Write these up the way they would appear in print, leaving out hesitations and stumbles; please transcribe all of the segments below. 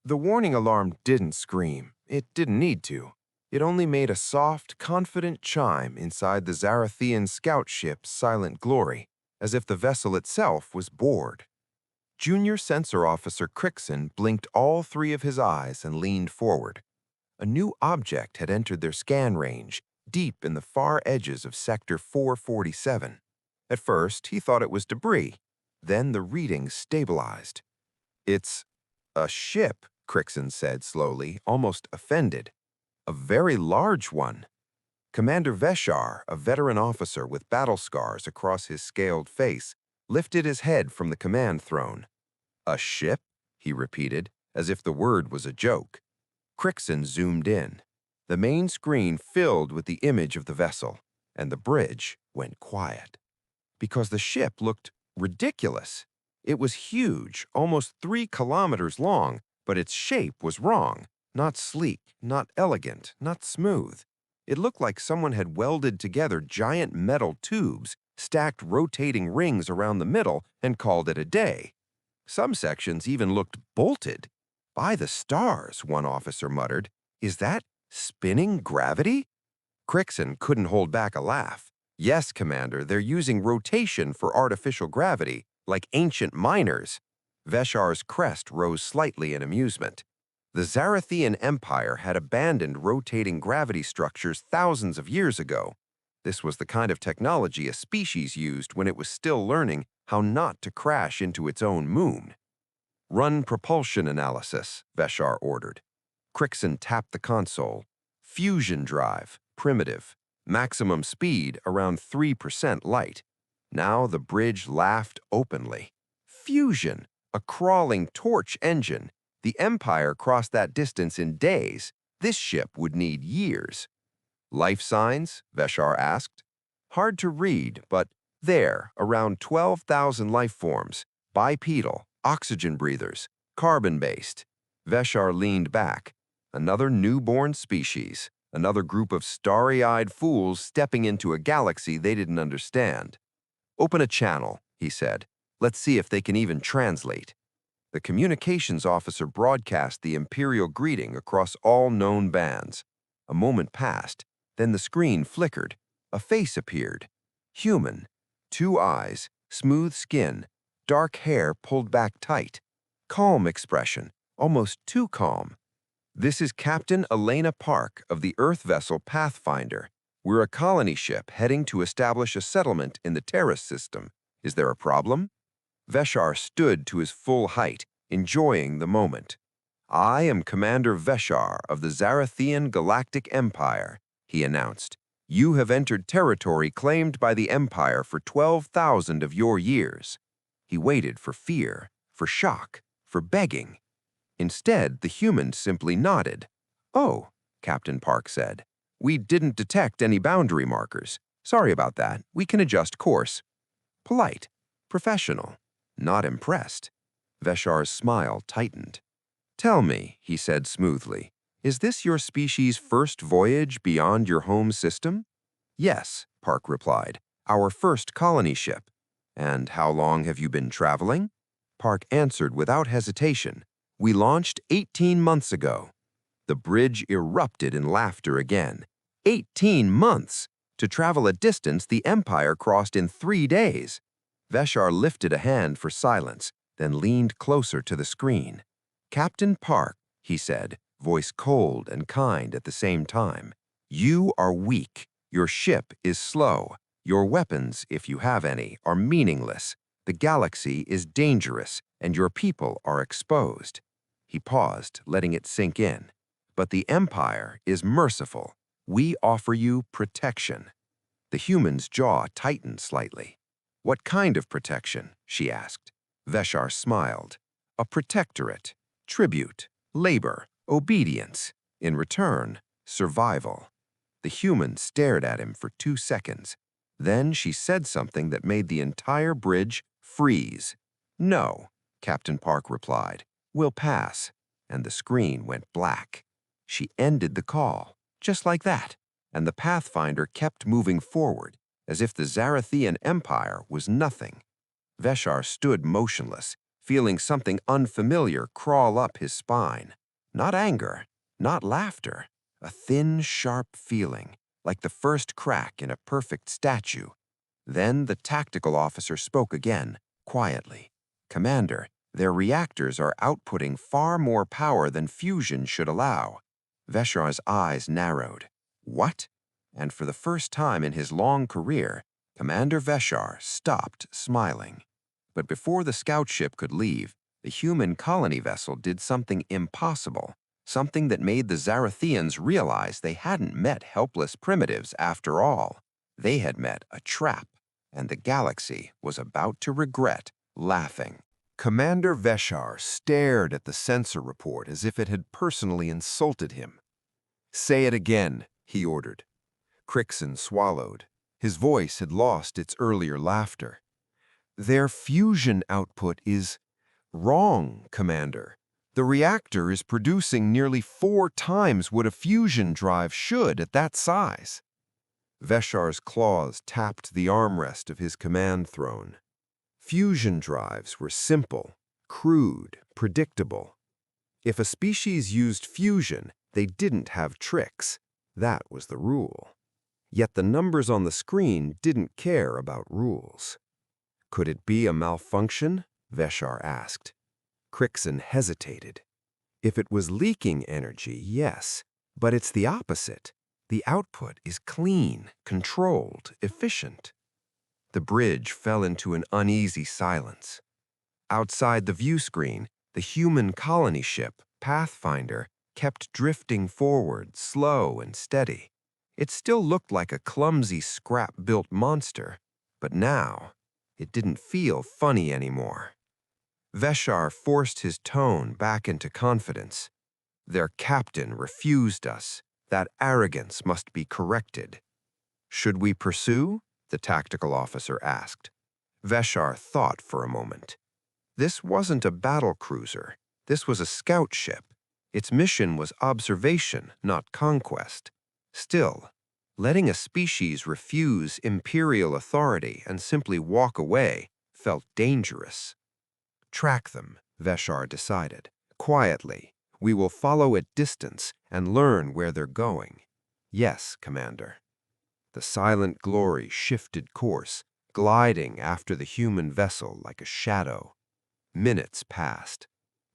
The warning alarm didn't scream. It didn't need to. It only made a soft, confident chime inside the Zarathian scout ship's silent glory, as if the vessel itself was bored. Junior Sensor Officer Crixon blinked all three of his eyes and leaned forward. A new object had entered their scan range, deep in the far edges of Sector 447. At first, he thought it was debris. Then the readings stabilized. "It's a ship," Crixon said slowly, almost offended. "A very large one." Commander Veshar, a veteran officer with battle scars across his scaled face, lifted his head from the command throne. "A ship?" he repeated, as if the word was a joke. Crixon zoomed in. The main screen filled with the image of the vessel, and the bridge went quiet. Because the ship looked ridiculous. It was huge, almost 3 kilometers long, but its shape was wrong. Not sleek, not elegant, not smooth. It looked like someone had welded together giant metal tubes, stacked rotating rings around the middle, and called it a day. Some sections even looked bolted. "By the stars," one officer muttered. "Is that spinning gravity?" Crixon couldn't hold back a laugh. "Yes, Commander, they're using rotation for artificial gravity, like ancient miners." Veshar's crest rose slightly in amusement. The Zarathian Empire had abandoned rotating gravity structures thousands of years ago. This was the kind of technology a species used when it was still learning how not to crash into its own moon. "Run propulsion analysis," Veshar ordered. Crixon tapped the console. "Fusion drive, primitive. Maximum speed around 3% light." Now the bridge laughed openly. Fusion, a crawling torch engine. The Empire crossed that distance in days. This ship would need years. "Life signs?" Veshar asked. "Hard to read, but there, around 12,000 life forms. Bipedal, oxygen breathers, carbon-based." Veshar leaned back. Another newborn species. Another group of starry-eyed fools stepping into a galaxy they didn't understand. "Open a channel," he said. "Let's see if they can even translate." The communications officer broadcast the Imperial greeting across all known bands. A moment passed, then the screen flickered. A face appeared. Human. 2 eyes, smooth skin, dark hair pulled back tight. Calm expression, almost too calm. "This is Captain Elena Park of the Earth vessel Pathfinder. We're a colony ship heading to establish a settlement in the Terrace system. Is there a problem?" Veshar stood to his full height, enjoying the moment. "I am Commander Veshar of the Zarathian Galactic Empire," he announced. "You have entered territory claimed by the Empire for 12,000 of your years." He waited for fear, for shock, for begging. Instead, the human simply nodded. "Oh," Captain Park said. "We didn't detect any boundary markers. Sorry about that. We can adjust course." Polite, professional, not impressed. Veshar's smile tightened. "Tell me," he said smoothly, "is this your species' first voyage beyond your home system?" "Yes," Park replied, "our first colony ship." "And how long have you been traveling?" Park answered without hesitation. "We launched 18 months ago." The bridge erupted in laughter again. 18 months! To travel a distance the Empire crossed in 3 days. Veshar lifted a hand for silence, then leaned closer to the screen. "Captain Park," he said, voice cold and kind at the same time, "you are weak. Your ship is slow. Your weapons, if you have any, are meaningless. The galaxy is dangerous, and your people are exposed." He paused, letting it sink in. "But the Empire is merciful. We offer you protection." The human's jaw tightened slightly. "What kind of protection?" she asked. Veshar smiled. "A protectorate, tribute, labor, obedience. In return, survival." The human stared at him for 2 seconds. Then she said something that made the entire bridge freeze. "No," Captain Park replied. "We'll pass." And the screen went black. She ended the call, just like that, and the Pathfinder kept moving forward, as if the Zarathian Empire was nothing. Veshar stood motionless, feeling something unfamiliar crawl up his spine. Not anger, not laughter, a thin, sharp feeling, like the first crack in a perfect statue. Then the tactical officer spoke again, quietly. "Commander, their reactors are outputting far more power than fusion should allow." Veshar's eyes narrowed. "What?" And for the first time in his long career, Commander Veshar stopped smiling. But before the scout ship could leave, the human colony vessel did something impossible, something that made the Zarathians realize they hadn't met helpless primitives after all. They had met a trap, and the galaxy was about to regret laughing. Commander Veshar stared at the sensor report as if it had personally insulted him. "Say it again," he ordered. Crixon swallowed. His voice had lost its earlier laughter. "Their fusion output is wrong, Commander. The reactor is producing nearly 4 times what a fusion drive should at that size." Veshar's claws tapped the armrest of his command throne. Fusion drives were simple, crude, predictable. If a species used fusion, they didn't have tricks. That was the rule. Yet the numbers on the screen didn't care about rules. "Could it be a malfunction?" Veshar asked. Crixon hesitated. "If it was leaking energy, yes, but it's the opposite. The output is clean, controlled, efficient." The bridge fell into an uneasy silence. Outside the view screen, the human colony ship, Pathfinder, kept drifting forward, slow and steady. It still looked like a clumsy, scrap-built monster, but now it didn't feel funny anymore. Veshar forced his tone back into confidence. "Their captain refused us. That arrogance must be corrected." "Should we pursue?" the tactical officer asked. Veshar thought for a moment. This wasn't a battle cruiser. This was a scout ship. Its mission was observation, not conquest. Still, letting a species refuse imperial authority and simply walk away felt dangerous. "Track them," Veshar decided. "Quietly. We will follow at distance and learn where they're going." "Yes, Commander." The silent glory shifted course, gliding after the human vessel like a shadow. Minutes passed.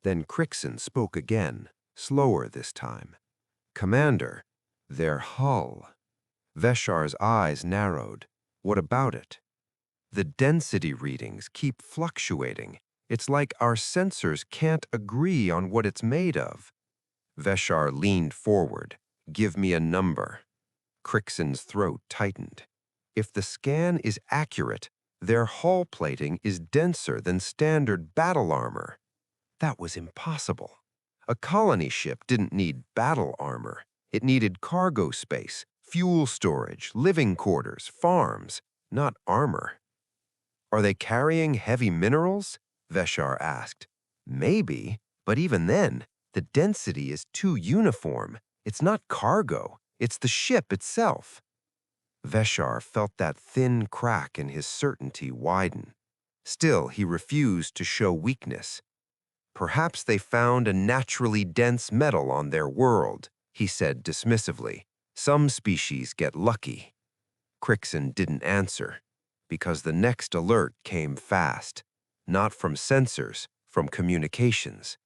Then Crixon spoke again, slower this time. "Commander, their hull." Veshar's eyes narrowed. "What about it?" "The density readings keep fluctuating. It's like our sensors can't agree on what it's made of." Veshar leaned forward. "Give me a number." Crixon's throat tightened. "If the scan is accurate, their hull plating is denser than standard battle armor." That was impossible. A colony ship didn't need battle armor. It needed cargo space, fuel storage, living quarters, farms, not armor. "Are they carrying heavy minerals?" Veshar asked. "Maybe, but even then, the density is too uniform. It's not cargo, it's the ship itself." Veshar felt that thin crack in his certainty widen. Still, he refused to show weakness. "Perhaps they found a naturally dense metal on their world," he said dismissively. "Some species get lucky." Crixon didn't answer, because the next alert came fast. Not from sensors, from communications.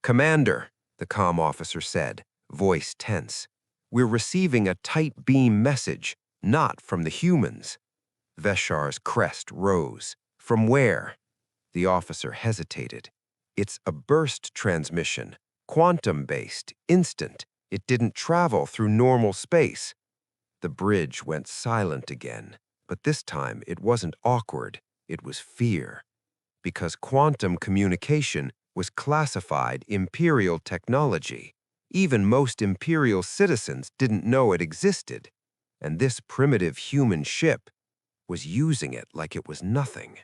"Commander," the comm officer said, voice tense. "We're receiving a tight beam message, not from the humans." Veshar's crest rose. "From where?" The officer hesitated. "It's a burst transmission, quantum-based, instant. It didn't travel through normal space." The bridge went silent again, but this time it wasn't awkward, it was fear. Because quantum communication was classified Imperial technology. Even most Imperial citizens didn't know it existed, and this primitive human ship was using it like it was nothing.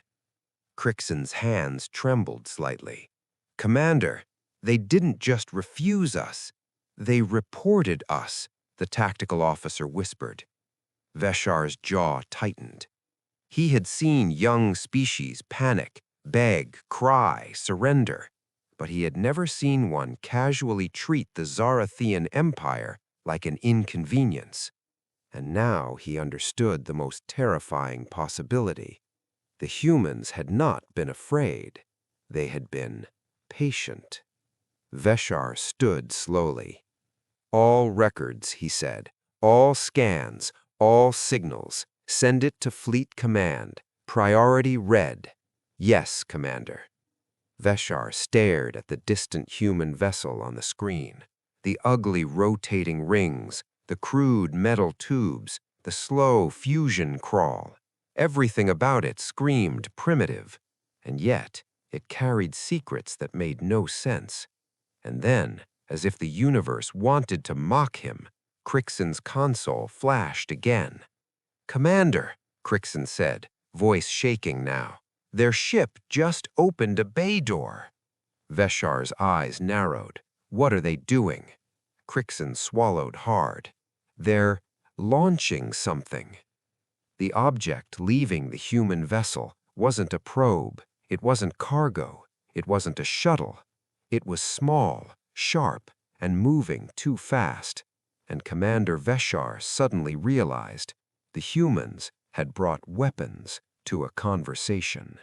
Crixon's hands trembled slightly. "Commander, they didn't just refuse us. They reported us," the tactical officer whispered. Veshar's jaw tightened. He had seen young species panic, beg, cry, surrender. But he had never seen one casually treat the Zarathian Empire like an inconvenience. And now he understood the most terrifying possibility. The humans had not been afraid. They had been patient. Veshar stood slowly. "All records," he said. "All scans, all signals. Send it to Fleet Command. Priority red." "Yes, Commander." Veshar stared at the distant human vessel on the screen. The ugly rotating rings, the crude metal tubes, the slow fusion crawl. Everything about it screamed primitive, and yet it carried secrets that made no sense. And then, as if the universe wanted to mock him, Crixon's console flashed again. "Commander," Crixon said, voice shaking now, "their ship just opened a bay door." Veshar's eyes narrowed. "What are they doing?" Crixon swallowed hard. "They're launching something." The object leaving the human vessel wasn't a probe, it wasn't cargo, it wasn't a shuttle. It was small, sharp, and moving too fast. And Commander Veshar suddenly realized the humans had brought weapons to a conversation.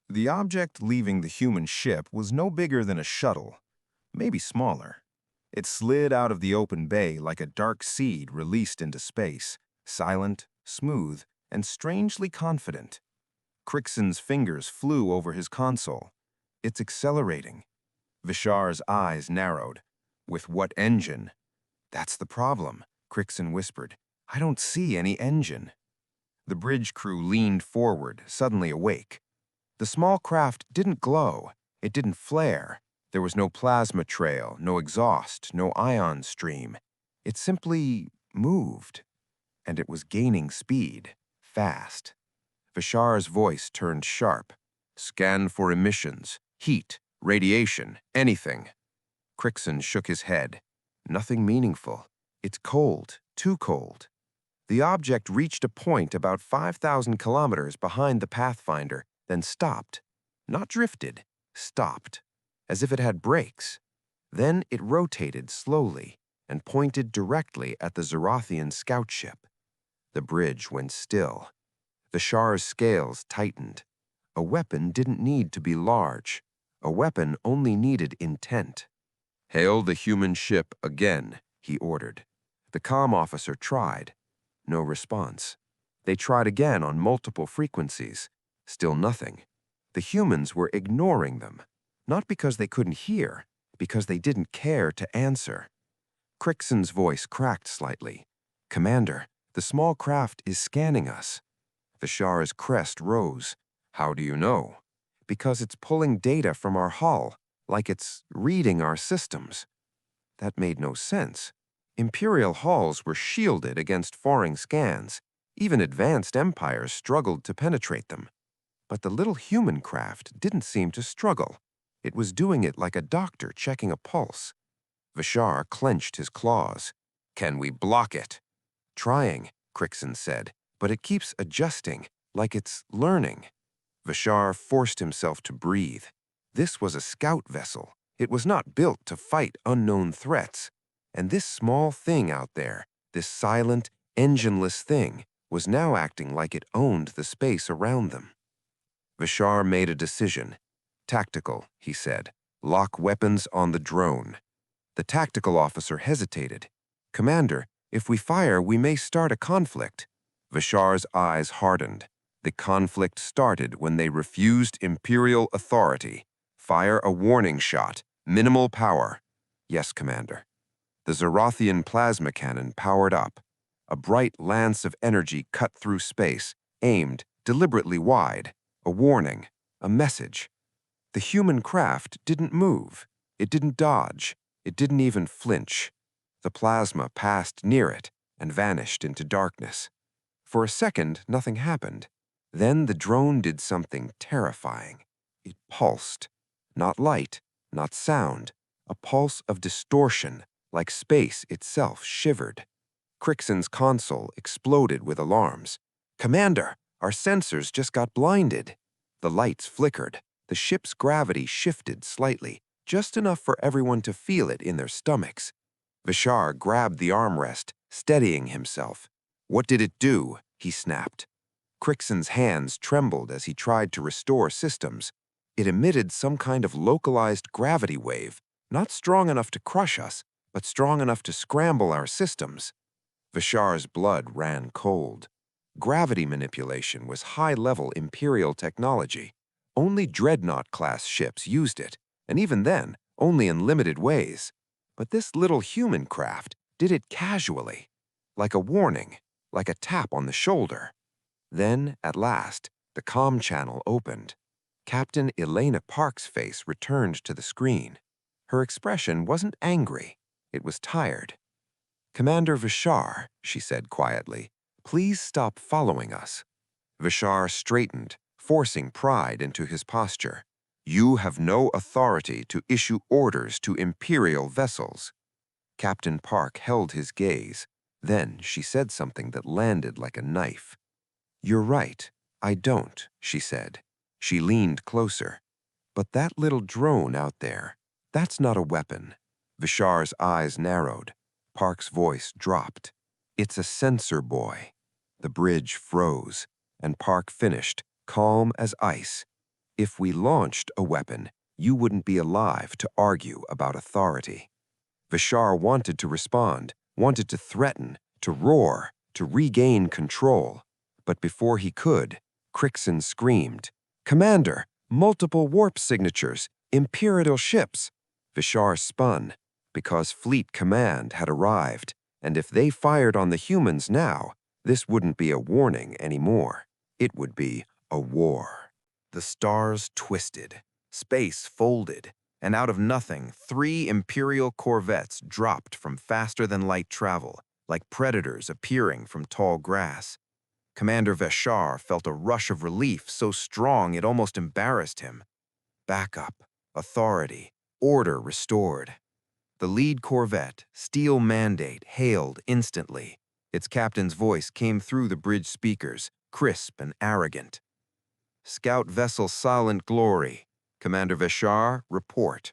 The object leaving the human ship was no bigger than a shuttle, maybe smaller. It slid out of the open bay like a dark seed released into space, silent, smooth, and strangely confident. Crixon's fingers flew over his console. "It's accelerating." Vishar's eyes narrowed. "With what engine?" "That's the problem," Crixon whispered. "I don't see any engine." The bridge crew leaned forward, suddenly awake. The small craft didn't glow. It didn't flare. There was no plasma trail, no exhaust, no ion stream. It simply moved. And it was gaining speed, fast. Vishar's voice turned sharp. "Scan for emissions, heat, radiation, anything." Crixon shook his head. "Nothing meaningful. It's cold, too cold." The object reached a point about 5,000 kilometers behind the Pathfinder, then stopped. Not drifted, stopped, as if it had brakes. Then it rotated slowly and pointed directly at the Zarathian scout ship. The bridge went still. Vishar's scales tightened. A weapon didn't need to be large. A weapon only needed intent. "Hail the human ship again," he ordered. The comm officer tried. No response. They tried again on multiple frequencies. Still nothing. The humans were ignoring them, not because they couldn't hear, because they didn't care to answer. Crixon's voice cracked slightly. "Commander, the small craft is scanning us." Vishar's crest rose. "How do you know?" "Because it's pulling data from our hull, like it's reading our systems." That made no sense. Imperial hulls were shielded against foreign scans. Even advanced empires struggled to penetrate them. But the little human craft didn't seem to struggle. It was doing it like a doctor checking a pulse. Vishar clenched his claws. "Can we block it?" "Trying," Crixon said, "but it keeps adjusting, like it's learning." Vishar forced himself to breathe. This was a scout vessel. It was not built to fight unknown threats. And this small thing out there, this silent, engineless thing, was now acting like it owned the space around them. Vishar made a decision. "Tactical," he said. "Lock weapons on the drone." The tactical officer hesitated. "Commander, if we fire, we may start a conflict." Vishar's eyes hardened. The conflict started when they refused Imperial authority. "Fire a warning shot. Minimal power." "Yes, Commander." The Zarathian plasma cannon powered up. A bright lance of energy cut through space, aimed deliberately wide. A warning, a message. The human craft didn't move. It didn't dodge. It didn't even flinch. The plasma passed near it and vanished into darkness. For a second, nothing happened. Then the drone did something terrifying. It pulsed. Not light, not sound. A pulse of distortion, like space itself shivered. Crixon's console exploded with alarms. "Commander, our sensors just got blinded." The lights flickered. The ship's gravity shifted slightly, just enough for everyone to feel it in their stomachs. Vishar grabbed the armrest, steadying himself. "What did it do?" he snapped. Crixon's hands trembled as he tried to restore systems. It emitted some kind of localized gravity wave, not strong enough to crush us, but strong enough to scramble our systems. Vishar's blood ran cold. Gravity manipulation was high-level Imperial technology. Only Dreadnought-class ships used it, and even then, only in limited ways. But this little human craft did it casually, like a warning, like a tap on the shoulder. Then, at last, the comm channel opened. Captain Elena Park's face returned to the screen. Her expression wasn't angry. It was tired. "Commander Vishar," she said quietly, "please stop following us." Vishar straightened, forcing pride into his posture. "You have no authority to issue orders to Imperial vessels." Captain Park held his gaze. Then she said something that landed like a knife. "You're right, I don't," she said. She leaned closer. "But that little drone out there, that's not a weapon." Vishar's eyes narrowed. Park's voice dropped. "It's a sensor buoy." The bridge froze, and Park finished, calm as ice. "If we launched a weapon, you wouldn't be alive to argue about authority." Vishar wanted to respond, wanted to threaten, to roar, to regain control. But before he could, Crixon screamed, "Commander, multiple warp signatures, Imperial ships." Vishar spun, because Fleet Command had arrived, and if they fired on the humans now, this wouldn't be a warning anymore. It would be a war. The stars twisted, space folded, and out of nothing, 3 Imperial corvettes dropped from faster-than-light travel, like predators appearing from tall grass. Commander Vishar felt a rush of relief so strong it almost embarrassed him. Backup, authority, order restored. The lead corvette, Steel Mandate, hailed instantly. Its captain's voice came through the bridge speakers, crisp and arrogant. "Scout vessel Silent Glory. Commander Vishar, report."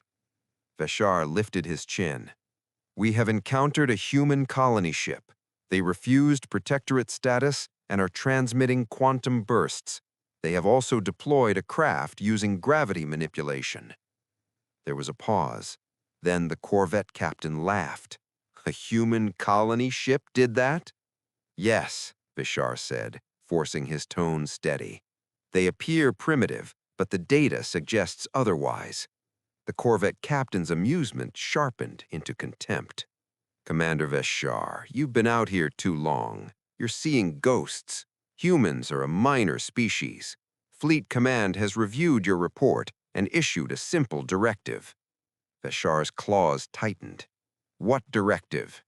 Vishar lifted his chin. "We have encountered a human colony ship. They refused protectorate status and are transmitting quantum bursts. They have also deployed a craft using gravity manipulation." There was a pause. Then the corvette captain laughed. "A human colony ship did that?" "Yes," Vishar said, forcing his tone steady. "They appear primitive, but the data suggests otherwise." The corvette captain's amusement sharpened into contempt. "Commander Vishar, you've been out here too long. You're seeing ghosts. Humans are a minor species. Fleet Command has reviewed your report and issued a simple directive." Vishar's claws tightened. "What directive?"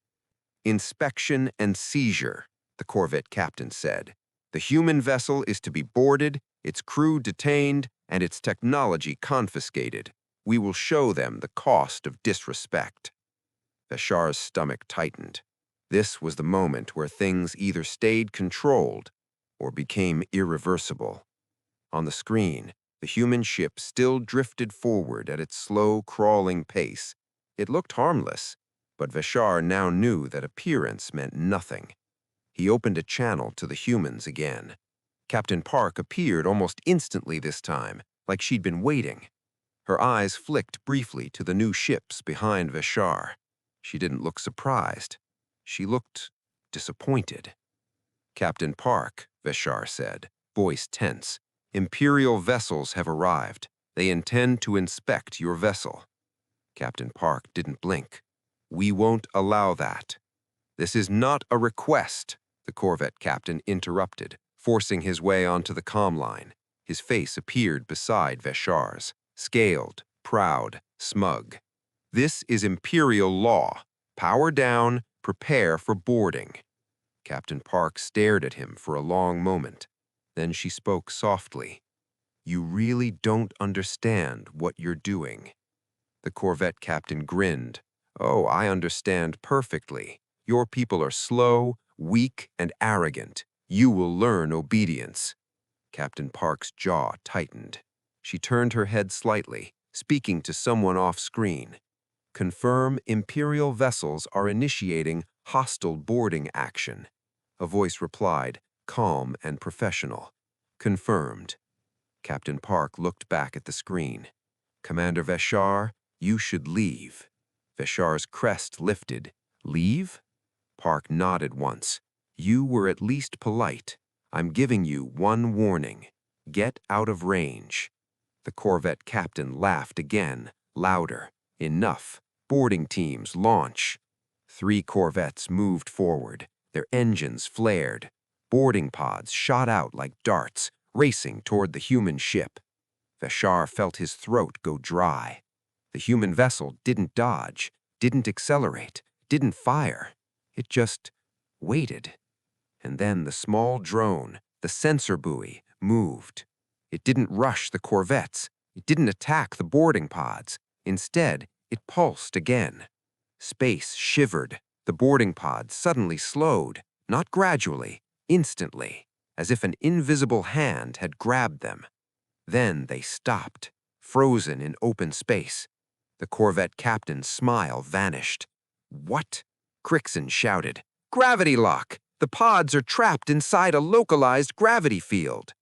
"Inspection and seizure," the corvette captain said. "The human vessel is to be boarded, its crew detained, and its technology confiscated. We will show them the cost of disrespect." Vishar's stomach tightened. This was the moment where things either stayed controlled or became irreversible. On the screen, the human ship still drifted forward at its slow, crawling pace. It looked harmless, but Vishar now knew that appearance meant nothing. He opened a channel to the humans again. Captain Park appeared almost instantly this time, like she'd been waiting. Her eyes flicked briefly to the new ships behind Vishar. She didn't look surprised. She looked disappointed. "Captain Park," Vishar said, voice tense, "Imperial vessels have arrived. They intend to inspect your vessel." Captain Park didn't blink. "We won't allow that." "This is not a request," the corvette captain interrupted, forcing his way onto the comm line. His face appeared beside Vishar's, scaled, proud, smug. "This is Imperial law. Power down, prepare for boarding." Captain Park stared at him for a long moment. Then she spoke softly. "You really don't understand what you're doing." The corvette captain grinned. "Oh, I understand perfectly. Your people are slow, weak, and arrogant. You will learn obedience." Captain Park's jaw tightened. She turned her head slightly, speaking to someone off-screen. Confirm Imperial vessels are initiating hostile boarding action. A voice replied, calm and professional. Confirmed. Captain Park looked back at the screen. Commander Veshar, you should leave. Veshar's crest lifted. Leave? Park nodded once. You were at least polite. I'm giving you one warning. Get out of range. The corvette captain laughed again, louder. Enough. Boarding teams launch. 3 corvettes moved forward. Their engines flared. Boarding pods shot out like darts, racing toward the human ship. Veshar felt his throat go dry. The human vessel didn't dodge, didn't accelerate, didn't fire. It just waited. And then the small drone, the sensor buoy, moved. It didn't rush the corvettes. It didn't attack the boarding pods. Instead, it pulsed again. Space shivered. The boarding pods suddenly slowed, not gradually, instantly, as if an invisible hand had grabbed them. Then they stopped, frozen in open space. The corvette captain's smile vanished. What? Crixon shouted. Gravity lock! The pods are trapped inside a localized gravity field.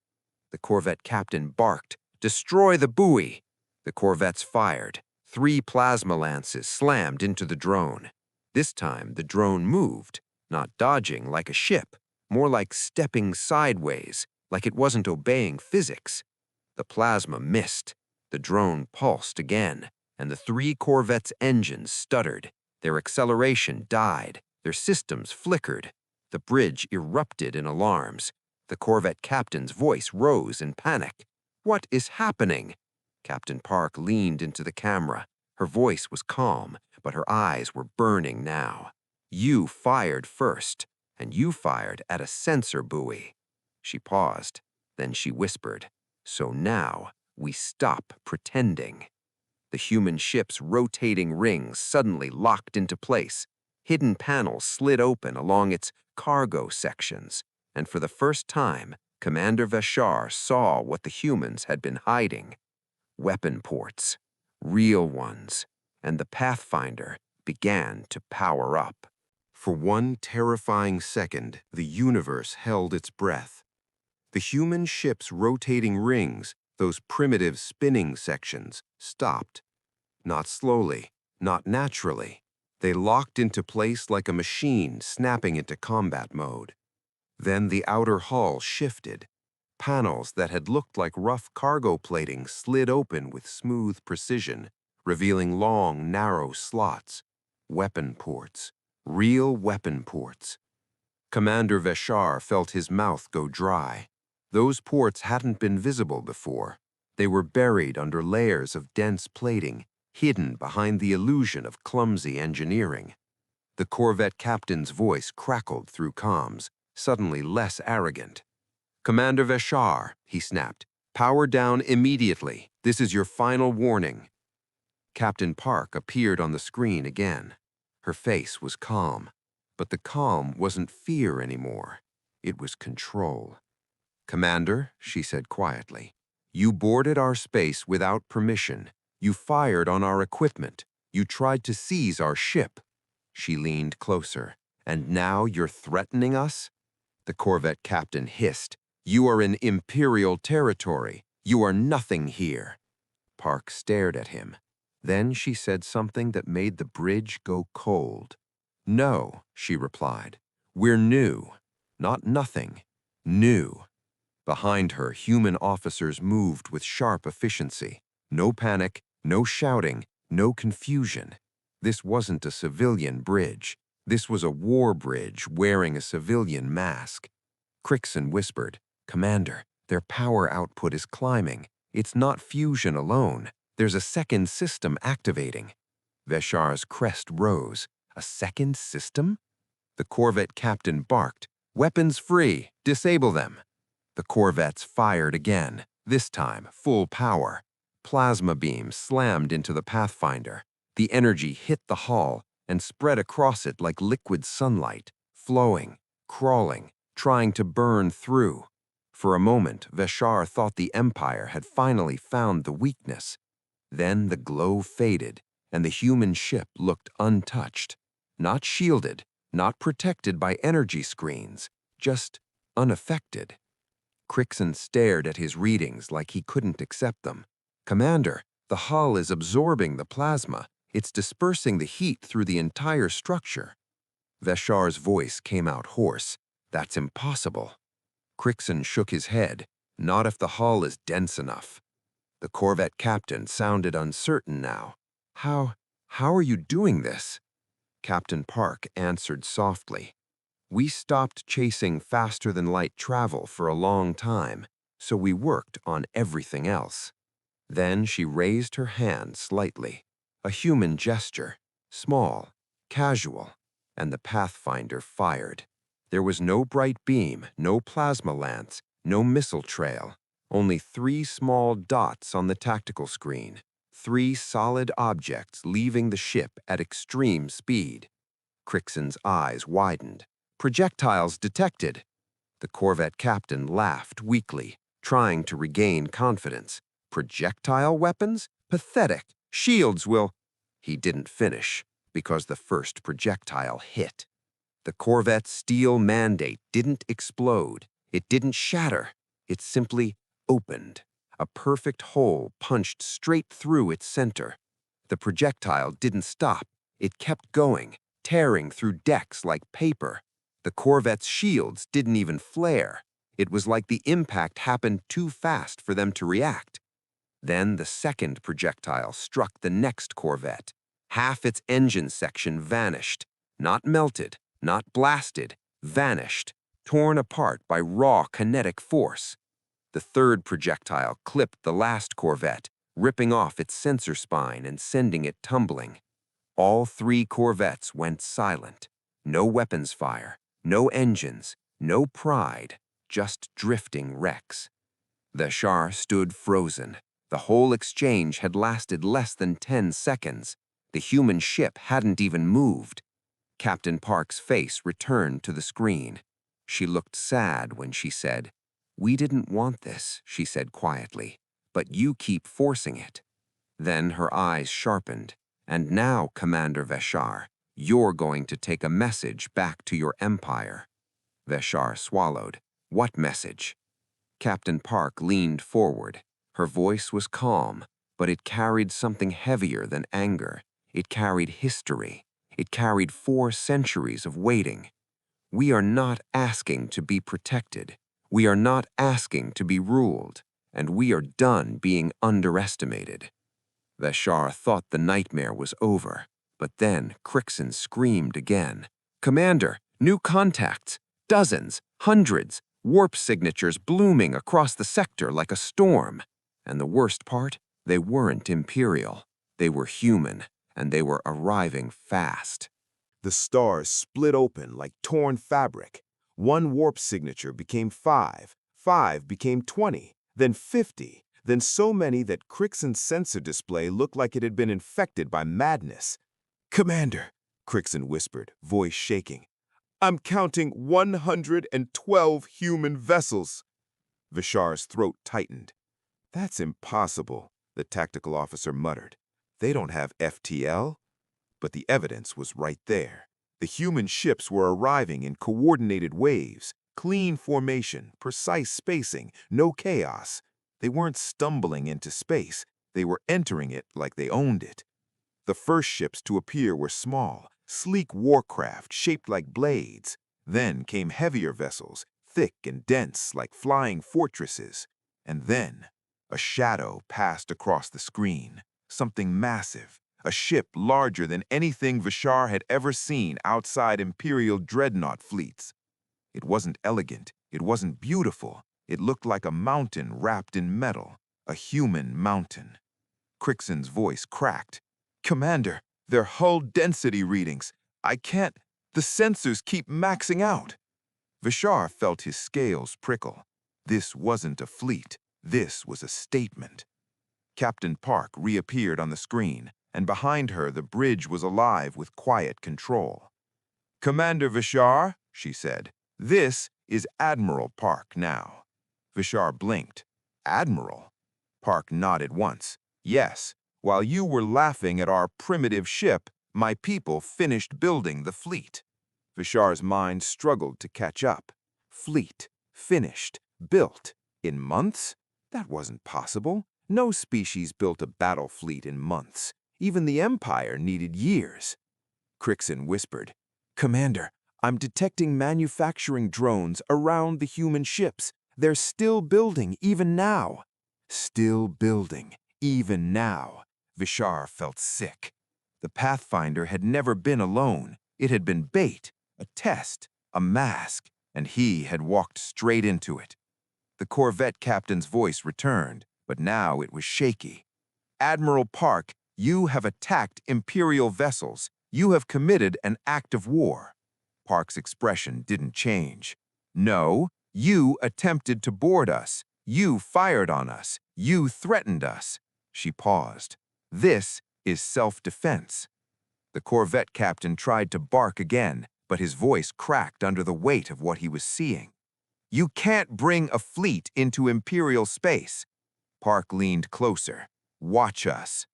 The corvette captain barked. Destroy the buoy! The corvettes fired. 3 plasma lances slammed into the drone. This time the drone moved, not dodging like a ship, more like stepping sideways, like it wasn't obeying physics. The plasma missed. The drone pulsed again, and the 3 corvettes' engines stuttered. Their acceleration died. Their systems flickered. The bridge erupted in alarms. The corvette captain's voice rose in panic. What is happening? Captain Park leaned into the camera. Her voice was calm, but her eyes were burning now. You fired first, and you fired at a sensor buoy. She paused. Then she whispered, so now we stop pretending. The human ship's rotating rings suddenly locked into place. Hidden panels slid open along its cargo sections, and for the first time, Commander Veshar saw what the humans had been hiding. Weapon ports, real ones, and the Pathfinder began to power up. For one terrifying second, the universe held its breath. The human ship's rotating rings, those primitive spinning sections, stopped. Not slowly, not naturally. They locked into place like a machine snapping into combat mode. Then the outer hull shifted. Panels that had looked like rough cargo plating slid open with smooth precision, revealing long, narrow slots. Weapon ports. Real weapon ports. Commander Veshar felt his mouth go dry. Those ports hadn't been visible before. They were buried under layers of dense plating, hidden behind the illusion of clumsy engineering. The corvette captain's voice crackled through comms, suddenly less arrogant. Commander Veshar, he snapped, power down immediately. This is your final warning. Captain Park appeared on the screen again. Her face was calm, but the calm wasn't fear anymore. It was control. Commander, she said quietly, you boarded our space without permission. You fired on our equipment. You tried to seize our ship. She leaned closer. And now you're threatening us? The corvette captain hissed. You are in Imperial territory. You are nothing here. Park stared at him. Then she said something that made the bridge go cold. No, she replied. We're new. Not nothing. New. Behind her, human officers moved with sharp efficiency. No panic, no shouting, no confusion. This wasn't a civilian bridge. This was a war bridge wearing a civilian mask. Crixon whispered, Commander, their power output is climbing. It's not fusion alone. There's a second system activating. Veshar's crest rose. A second system? The corvette captain barked. Weapons free. Disable them. The corvettes fired again, this time full power. Plasma beams slammed into the Pathfinder. The energy hit the hull and spread across it like liquid sunlight, flowing, crawling, trying to burn through. For a moment, Veshar thought the Empire had finally found the weakness. Then the glow faded, and the human ship looked untouched. Not shielded, not protected by energy screens, just unaffected. Crixon stared at his readings like he couldn't accept them. "Commander, the hull is absorbing the plasma. It's dispersing the heat through the entire structure." Veshar's voice came out hoarse. "That's impossible." Crixon shook his head. "Not if the hull is dense enough." The corvette captain sounded uncertain now. How are you doing this?" Captain Park answered softly. "We stopped chasing faster-than-light travel for a long time, so we worked on everything else." Then she raised her hand slightly, a human gesture, small, casual, and the Pathfinder fired. There was no bright beam, no plasma lance, no missile trail, only 3 small dots on the tactical screen, 3 solid objects leaving the ship at extreme speed. Crixon's eyes widened. "Projectiles detected." The corvette captain laughed weakly, trying to regain confidence. "Projectile weapons? Pathetic. Shields will—" He didn't finish, because the first projectile hit. The corvette's steel mandate didn't explode. It didn't shatter. It simply opened. A perfect hole punched straight through its center. The projectile didn't stop. It kept going, tearing through decks like paper. The corvette's shields didn't even flare. It was like the impact happened too fast for them to react. Then the second projectile struck the next corvette. Half its engine section vanished. Not melted, not blasted, vanished, torn apart by raw kinetic force. The third projectile clipped the last corvette, ripping off its sensor spine and sending it tumbling. All 3 corvettes went silent. No weapons fire, no engines, no pride, just drifting wrecks. Veshar stood frozen. The whole exchange had lasted less than 10 seconds. The human ship hadn't even moved. Captain Park's face returned to the screen. She looked sad when she said, "We didn't want this," she said quietly, "but you keep forcing it." Then her eyes sharpened. "And now, Commander Veshar, you're going to take a message back to your empire." Veshar swallowed. "What message?" Captain Park leaned forward. Her voice was calm, but it carried something heavier than anger. It carried history. It carried 4 centuries of waiting. "We are not asking to be protected. We are not asking to be ruled. And we are done being underestimated." Veshar thought the nightmare was over, but then Crixon screamed again. "Commander, new contacts! Dozens, hundreds, warp signatures blooming across the sector like a storm. And the worst part? They weren't Imperial. They were human, and they were arriving fast." The stars split open like torn fabric. 1 warp signature became 5, 5 became 20, then 50, then so many that Crixon's sensor display looked like it had been infected by madness. "Commander," Crixon whispered, voice shaking, "I'm counting 112 human vessels." Veshar's throat tightened. "That's impossible," the tactical officer muttered. "They don't have FTL." But the evidence was right there. The human ships were arriving in coordinated waves, clean formation, precise spacing, no chaos. They weren't stumbling into space. They were entering it like they owned it. The first ships to appear were small, sleek warcraft shaped like blades. Then came heavier vessels, thick and dense like flying fortresses. And then a shadow passed across the screen, something massive. A ship larger than anything Veshar had ever seen outside Imperial dreadnought fleets. It wasn't elegant, it wasn't beautiful. It looked like a mountain wrapped in metal, a human mountain. Crixon's voice cracked. "Commander, they're hull density readings. I can't— the sensors keep maxing out." Veshar felt his scales prickle. This wasn't a fleet, this was a statement. Captain Park reappeared on the screen, and behind her the bridge was alive with quiet control. "Commander Veshar," she said, "this is Admiral Park now." Vishar blinked. Admiral? Park nodded once. Yes, while you were laughing at our primitive ship, my people finished building the fleet. Vishar's mind struggled to catch up. Fleet, finished, built, in months? That wasn't possible. No species built a battle fleet in months. Even the Empire needed years. Crixon whispered, Commander, I'm detecting manufacturing drones around the human ships. They're still building even now. Still building, even now. Vishar felt sick. The Pathfinder had never been alone. It had been bait, a test, a mask, and he had walked straight into it. The corvette captain's voice returned, but now it was shaky. Admiral Park, you have attacked Imperial vessels. You have committed an act of war. Park's expression didn't change. No, you attempted to board us. You fired on us. You threatened us. She paused. This is self-defense. The corvette captain tried to bark again, but his voice cracked under the weight of what he was seeing. You can't bring a fleet into Imperial space. Park leaned closer. Watch us.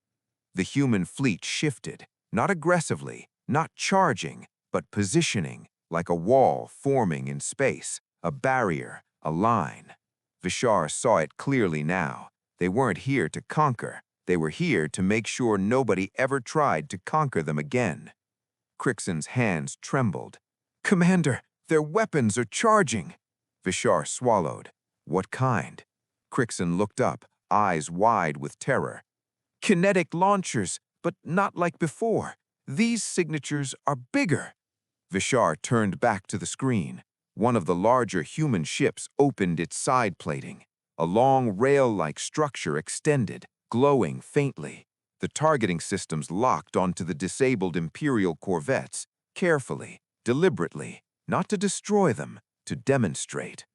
The human fleet shifted, not aggressively, not charging, but positioning, like a wall forming in space, a barrier, a line. Vishar saw it clearly now. They weren't here to conquer. They were here to make sure nobody ever tried to conquer them again. Crixon's hands trembled. Commander, their weapons are charging. Vishar swallowed. What kind? Crixon looked up, eyes wide with terror. Kinetic launchers, but not like before. These signatures are bigger. Vishar turned back to the screen. One of the larger human ships opened its side plating. A long rail-like structure extended, glowing faintly. The targeting systems locked onto the disabled Imperial corvettes, carefully, deliberately, not to destroy them, to demonstrate.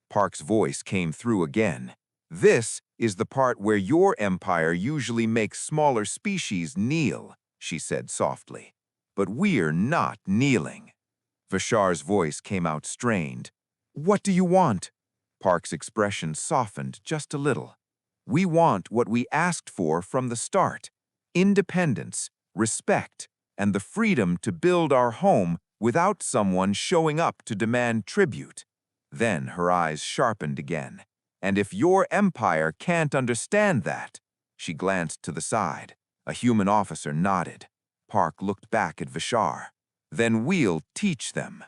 Park's voice came through again. This is the part where your empire usually makes smaller species kneel, she said softly. But we're not kneeling. Vishar's voice came out strained. What do you want? Park's expression softened just a little. We want what we asked for from the start. Independence, respect, and the freedom to build our home without someone showing up to demand tribute. Then her eyes sharpened again. And if your empire can't understand that, she glanced to the side. A human officer nodded. Park looked back at Vishar. Then we'll teach them.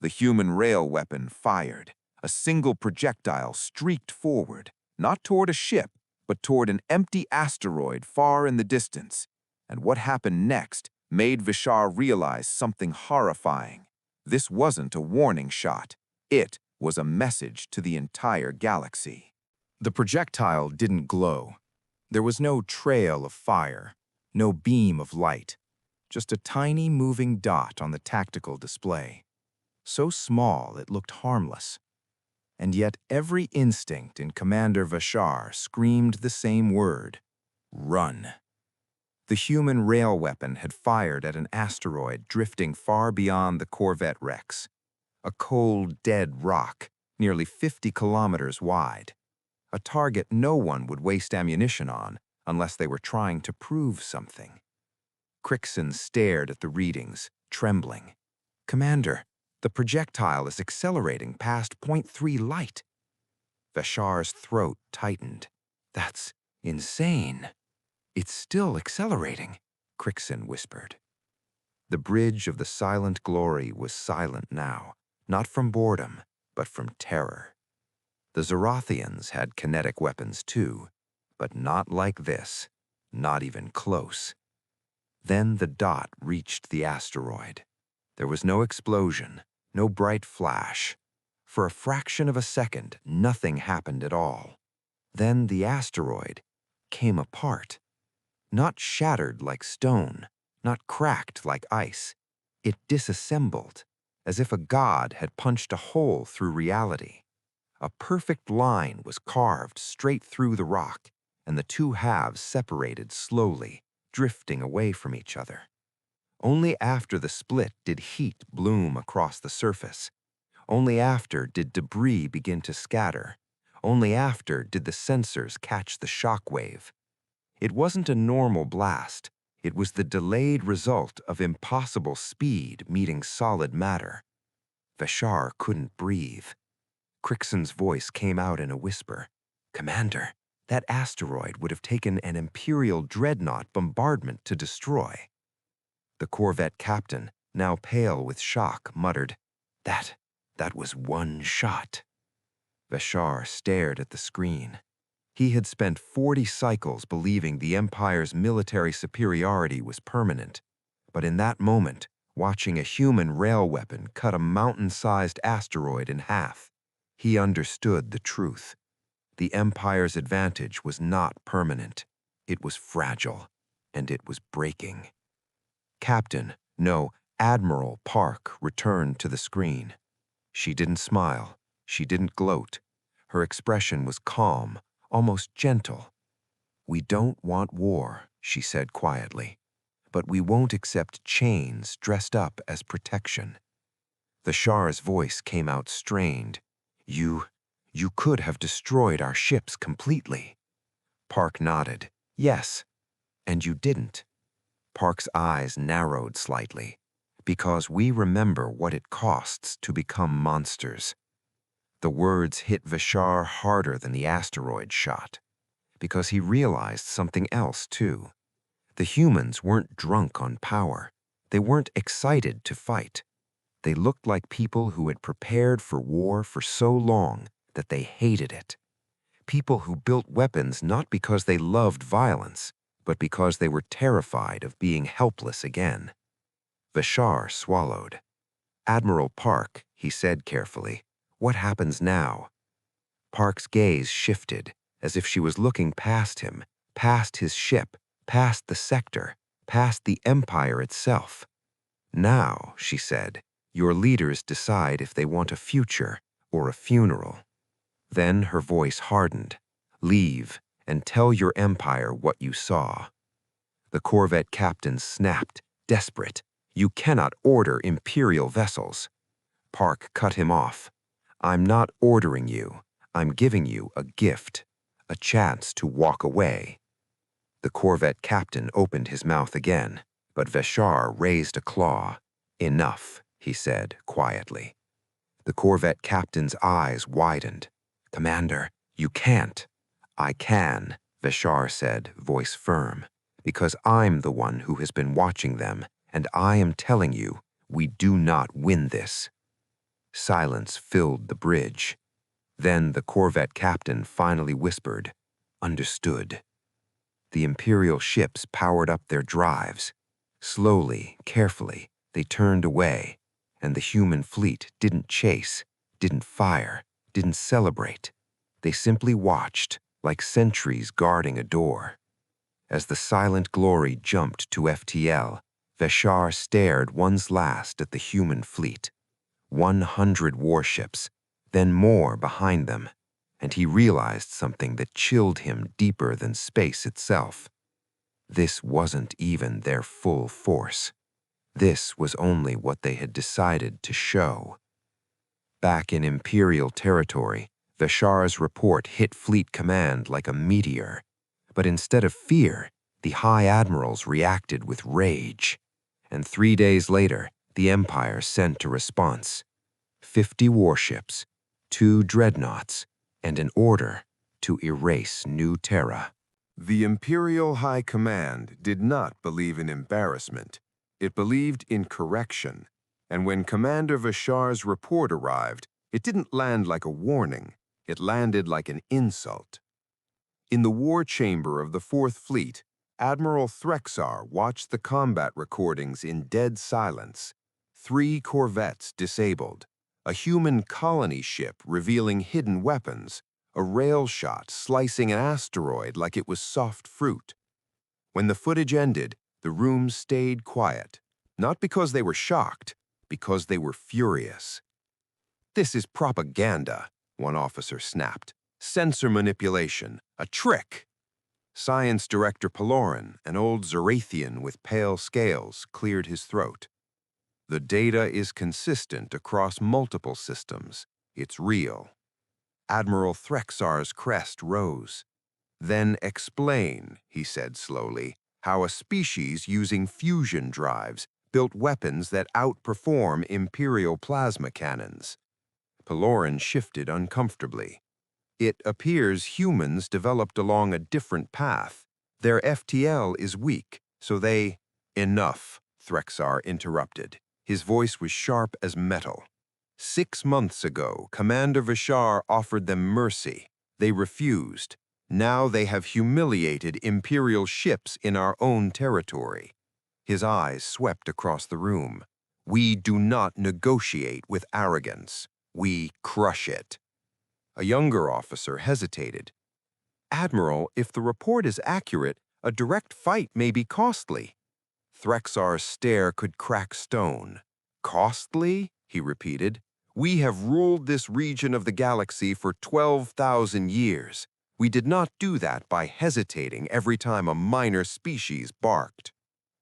The human rail weapon fired. A single projectile streaked forward, not toward a ship, but toward an empty asteroid far in the distance. And what happened next made Vishar realize something horrifying. This wasn't a warning shot. It was a message to the entire galaxy. The projectile didn't glow. There was no trail of fire, no beam of light, just a tiny moving dot on the tactical display. So small it looked harmless. And yet every instinct in Commander Vishar screamed the same word: run. The human rail weapon had fired at an asteroid drifting far beyond the corvette wrecks. A cold, dead rock, nearly 50 kilometers wide. A target no one would waste ammunition on unless they were trying to prove something. Crixon stared at the readings, trembling. Commander, the projectile is accelerating past .3 light. Vishar's throat tightened. That's insane. It's still accelerating, Crixon whispered. The bridge of the silent glory was silent now, not from boredom, but from terror. The Zarathians had kinetic weapons too, but not like this, not even close. Then the dot reached the asteroid. There was no explosion, no bright flash. For a fraction of a second, nothing happened at all. Then the asteroid came apart. Not shattered like stone, not cracked like ice. It disassembled, as if a god had punched a hole through reality. A perfect line was carved straight through the rock, and the two halves separated slowly, drifting away from each other. Only after the split did heat bloom across the surface. Only after did debris begin to scatter. Only after did the sensors catch the shock wave. It wasn't a normal blast. It was the delayed result of impossible speed meeting solid matter. Vashar couldn't breathe. Crixon's voice came out in a whisper. "Commander, that asteroid would have taken an Imperial dreadnought bombardment to destroy." The corvette captain, now pale with shock, muttered, That was one shot." Vashar stared at the screen. He had spent 40 cycles believing the Empire's military superiority was permanent. But in that moment, watching a human rail weapon cut a mountain-sized asteroid in half, he understood the truth. The Empire's advantage was not permanent. It was fragile, and it was breaking. Admiral Park returned to the screen. She didn't smile. She didn't gloat. Her expression was calm, almost gentle. "We don't want war," she said quietly, "but we won't accept chains dressed up as protection." Vashar's voice came out strained. You could have destroyed our ships completely." Park nodded. "Yes, and you didn't." Park's eyes narrowed slightly. "Because we remember what it costs to become monsters." The words hit Vashar harder than the asteroid shot. Because he realized something else, too. The humans weren't drunk on power. They weren't excited to fight. They looked like people who had prepared for war for so long that they hated it. People who built weapons not because they loved violence, but because they were terrified of being helpless again. Vashar swallowed. "Admiral Park," he said carefully, "what happens now?" Park's gaze shifted, as if she was looking past him, past his ship, past the sector, past the Empire itself. "Now," she said, "your leaders decide if they want a future or a funeral." Then her voice hardened. "Leave and tell your Empire what you saw." The corvette captain snapped, desperate. "You cannot order Imperial vessels." Park cut him off. "I'm not ordering you. I'm giving you a gift, a chance to walk away." The corvette captain opened his mouth again, but Vashar raised a claw. "Enough," he said quietly. The corvette captain's eyes widened. "Commander, you can't." "I can," Vashar said, voice firm, "because I'm the one who has been watching them, and I am telling you, we do not win this." Silence filled the bridge. Then the corvette captain finally whispered, "Understood." The Imperial ships powered up their drives. Slowly, carefully, they turned away, and the human fleet didn't chase, didn't fire, didn't celebrate. They simply watched, like sentries guarding a door. As the silent glory jumped to FTL, Vashar stared once last at the human fleet. 100 warships, then more behind them, and he realized something that chilled him deeper than space itself. This wasn't even their full force. This was only what they had decided to show. Back in Imperial territory, Vashar's report hit Fleet Command like a meteor. But instead of fear, the High Admirals reacted with rage. And 3 days later, the Empire sent a response. 50 warships, 2 dreadnoughts, and an order to erase New Terra. The Imperial High Command did not believe in embarrassment. It believed in correction. And when Commander Vashar's report arrived, it didn't land like a warning. It landed like an insult. In the war chamber of the Fourth Fleet, Admiral Threxar watched the combat recordings in dead silence. 3 corvettes disabled, a human colony ship revealing hidden weapons, a rail shot slicing an asteroid like it was soft fruit. When the footage ended, the room stayed quiet, not because they were shocked, because they were furious. "This is propaganda," one officer snapped. "Sensor manipulation, a trick." Science Director Paloran, an old Zarathian with pale scales, cleared his throat. "The data is consistent across multiple systems. It's real." Admiral Threxar's crest rose. "Then explain," he said slowly, "how a species using fusion drives built weapons that outperform Imperial plasma cannons." Pelorin shifted uncomfortably. "It appears humans developed along a different path. Their FTL is weak, so they—" "Enough," Threxar interrupted. His voice was sharp as metal. "6 months ago, Commander Vishar offered them mercy. They refused. Now they have humiliated Imperial ships in our own territory." His eyes swept across the room. "We do not negotiate with arrogance. We crush it." A younger officer hesitated. "Admiral, if the report is accurate, a direct fight may be costly." Threxar's stare could crack stone. "Costly?" he repeated. "We have ruled this region of the galaxy for 12,000 years. We did not do that by hesitating every time a minor species barked."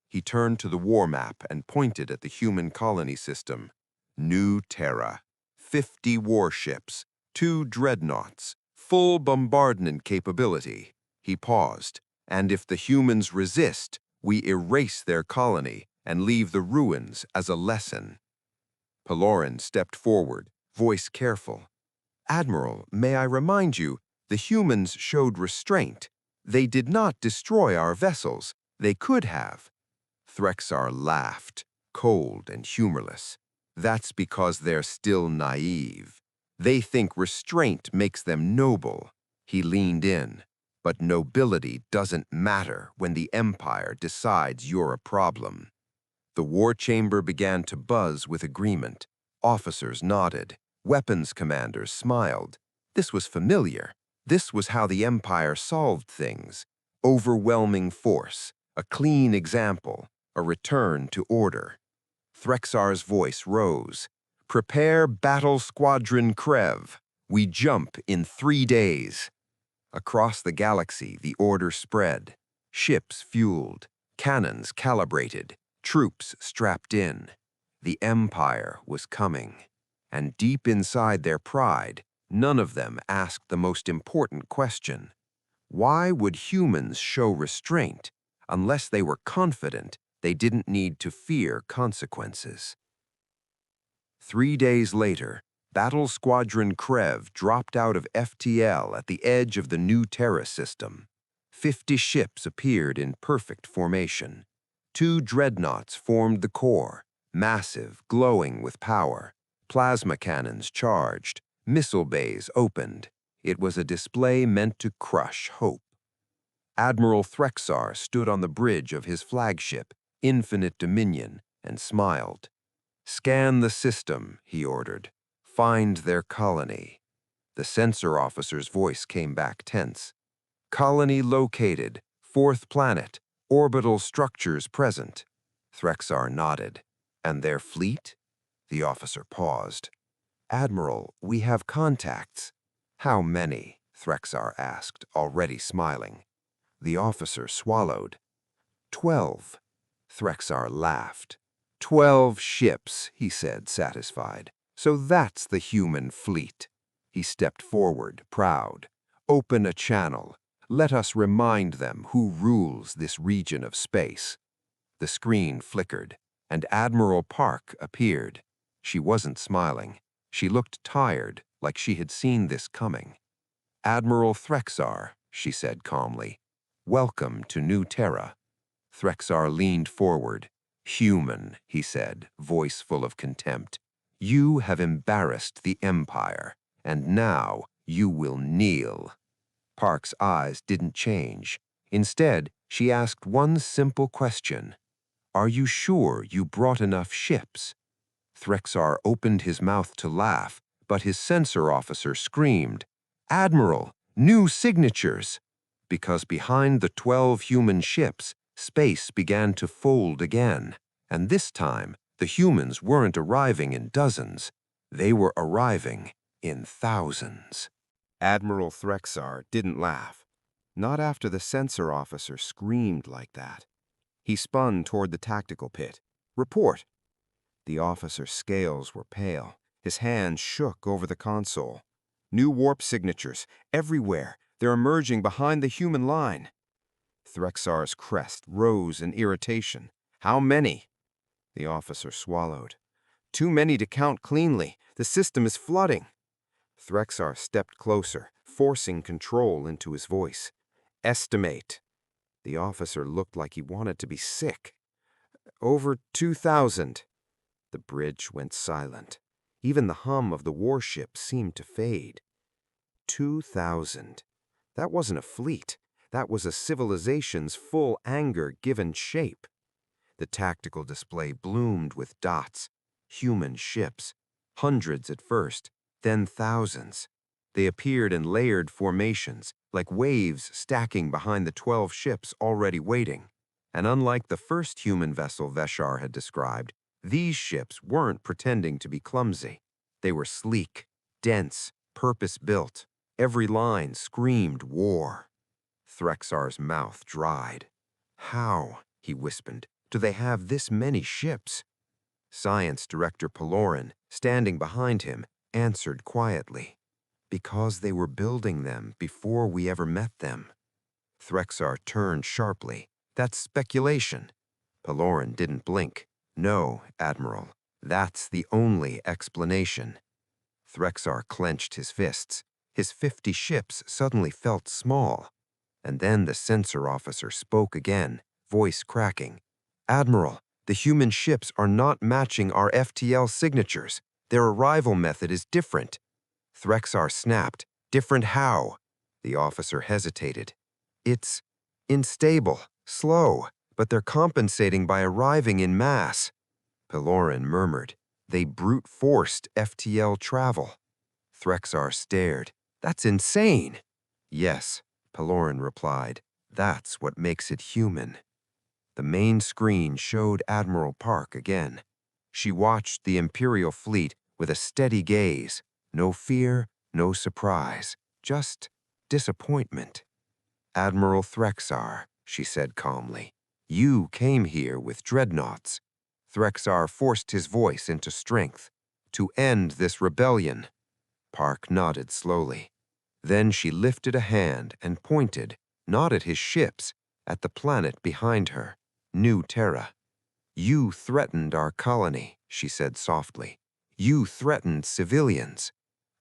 He turned to the war map and pointed at the human colony system. "New Terra. 50 warships, 2 dreadnoughts, full bombardment capability." He paused. "And if the humans resist, we erase their colony and leave the ruins as a lesson." Pelorin stepped forward, voice careful. "Admiral, may I remind you, the humans showed restraint. They did not destroy our vessels. They could have." Threxar laughed, cold and humorless. "That's because they're still naive. They think restraint makes them noble." He leaned in. "But nobility doesn't matter when the Empire decides you're a problem." The war chamber began to buzz with agreement. Officers nodded. Weapons commanders smiled. This was familiar. This was how the Empire solved things. Overwhelming force, a clean example, a return to order. Threxar's voice rose. "Prepare Battle Squadron Krev. We jump in 3 days." Across the galaxy, the order spread. Ships fueled, cannons calibrated, troops strapped in. The Empire was coming. And deep inside their pride, none of them asked the most important question. Why would humans show restraint unless they were confident they didn't need to fear consequences? 3 days later, Battle Squadron Krev dropped out of FTL at the edge of the New Terra system. 50 ships appeared in perfect formation. 2 dreadnoughts formed the core, massive, glowing with power. Plasma cannons charged, missile bays opened. It was a display meant to crush hope. Admiral Threxar stood on the bridge of his flagship, Infinite Dominion, and smiled. "Scan the system," he ordered. "Find their colony." The sensor officer's voice came back tense. "Colony located, 4th planet, orbital structures present." Threxar nodded. "And their fleet?" The officer paused. "Admiral, we have contacts." "How many?" Threxar asked, already smiling. The officer swallowed. 12. Threxar laughed. 12 ships, he said, satisfied. "So that's the human fleet." He stepped forward, proud. "Open a channel. Let us remind them who rules this region of space." The screen flickered, and Admiral Park appeared. She wasn't smiling. She looked tired, like she had seen this coming. "Admiral Threxar," she said calmly. "Welcome to New Terra." Threxar leaned forward. "Human," he said, voice full of contempt. "You have embarrassed the Empire, and now you will kneel." Park's eyes didn't change. Instead, she asked one simple question. "Are you sure you brought enough ships?" Threxar opened his mouth to laugh, but his sensor officer screamed, "Admiral, new signatures!" Because behind the 12 human ships, space began to fold again. And this time, the humans weren't arriving in dozens. They were arriving in thousands. Admiral Threxar didn't laugh. Not after the sensor officer screamed like that. He spun toward the tactical pit. "Report." The officer's scales were pale. His hands shook over the console. New warp signatures, everywhere. They're emerging behind the human line. Threxar's crest rose in irritation. How many? The officer swallowed. Too many to count cleanly. The system is flooding. Threxar stepped closer, forcing control into his voice. Estimate. The officer looked like he wanted to be sick. Over 2,000. The bridge went silent. Even the hum of the warship seemed to fade. 2,000. That wasn't a fleet. That was a civilization's full anger given shape. The tactical display bloomed with dots. Human ships. Hundreds at first, then thousands. They appeared in layered formations, like waves stacking behind the 12 ships already waiting. And unlike the first human vessel Veshar had described, these ships weren't pretending to be clumsy. They were sleek, dense, purpose-built. Every line screamed war. Threxar's mouth dried. How, he whispered, do they have this many ships? Science Director Pelorin, standing behind him, answered quietly. Because they were building them before we ever met them. Threxar turned sharply. That's speculation. Pelorin didn't blink. No, Admiral, that's the only explanation. Threxar clenched his fists. His 50 ships suddenly felt small. And then the sensor officer spoke again, voice cracking. Admiral, the human ships are not matching our FTL signatures. Their arrival method is different. Threxar snapped. Different how? The officer hesitated. It's unstable, slow, but they're compensating by arriving in mass. Pelorin murmured. They brute-forced FTL travel. Threxar stared. That's insane. Yes, Pelorin replied. That's what makes it human. The main screen showed Admiral Park again. She watched the Imperial fleet with a steady gaze. No fear, no surprise, just disappointment. Admiral Threxar, she said calmly, you came here with dreadnoughts. Threxar forced his voice into strength. To end this rebellion. Park nodded slowly. Then she lifted a hand and pointed, not at his ships, at the planet behind her, New Terra. You threatened our colony, she said softly. You threatened civilians.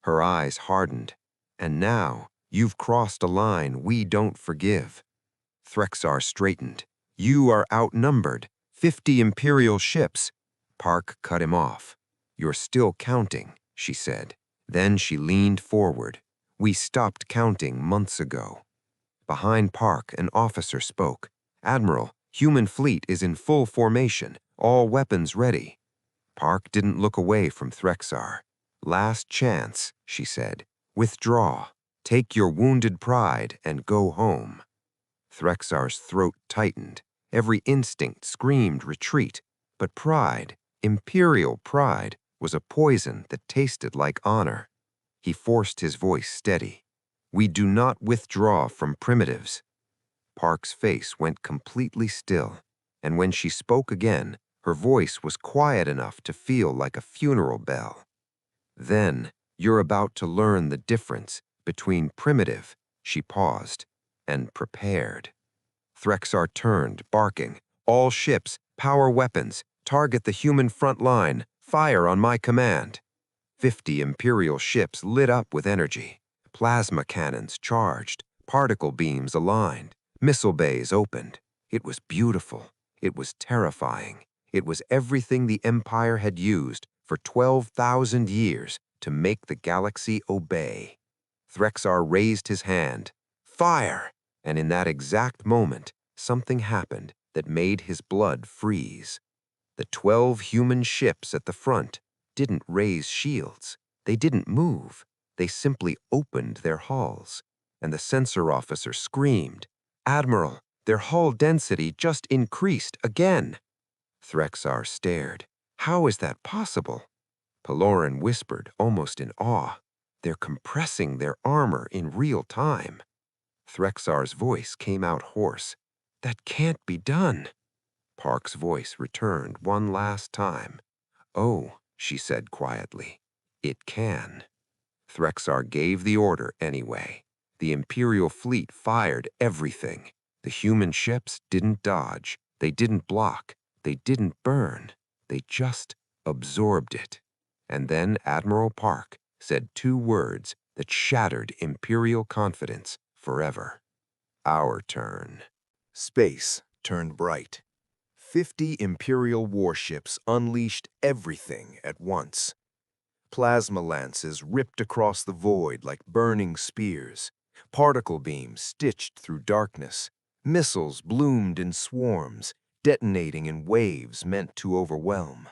Her eyes hardened. And now, you've crossed a line we don't forgive. Threxar straightened. You are outnumbered. 50 Imperial ships. Park cut him off. You're still counting, she said. Then she leaned forward. We stopped counting months ago. Behind Park, an officer spoke. Admiral, human fleet is in full formation, all weapons ready. Park didn't look away from Threxar. Last chance, she said. Withdraw. Take your wounded pride and go home. Threxar's throat tightened. Every instinct screamed retreat. But pride, imperial pride, was a poison that tasted like honor. He forced his voice steady. We do not withdraw from primitives. Park's face went completely still, and when she spoke again, her voice was quiet enough to feel like a funeral bell. Then, you're about to learn the difference between primitive, she paused, and prepared. Threxar turned, barking. All ships, power weapons, target the human front line, fire on my command. 50 Imperial ships lit up with energy. Plasma cannons charged, particle beams aligned, missile bays opened. It was beautiful. It was terrifying. It was everything the Empire had used for 12,000 years to make the galaxy obey. Threxar raised his hand. Fire! And in that exact moment, something happened that made his blood freeze. The 12 human ships at the front didn't raise shields. They didn't move. They simply opened their hulls. And the sensor officer screamed, Admiral, their hull density just increased again. Threxar stared. How is that possible? Pelorin whispered, almost in awe. They're compressing their armor in real time. Threxar's voice came out hoarse. That can't be done. Park's voice returned one last time. Oh, she said quietly, it can. Threxar gave the order anyway. The Imperial fleet fired everything. The human ships didn't dodge. They didn't block. They didn't burn. They just absorbed it. And then Admiral Park said two words that shattered Imperial confidence forever. Our turn. Space turned bright. 50 Imperial warships unleashed everything at once. Plasma lances ripped across the void like burning spears. Particle beams stitched through darkness. Missiles bloomed in swarms, detonating in waves meant to overwhelm.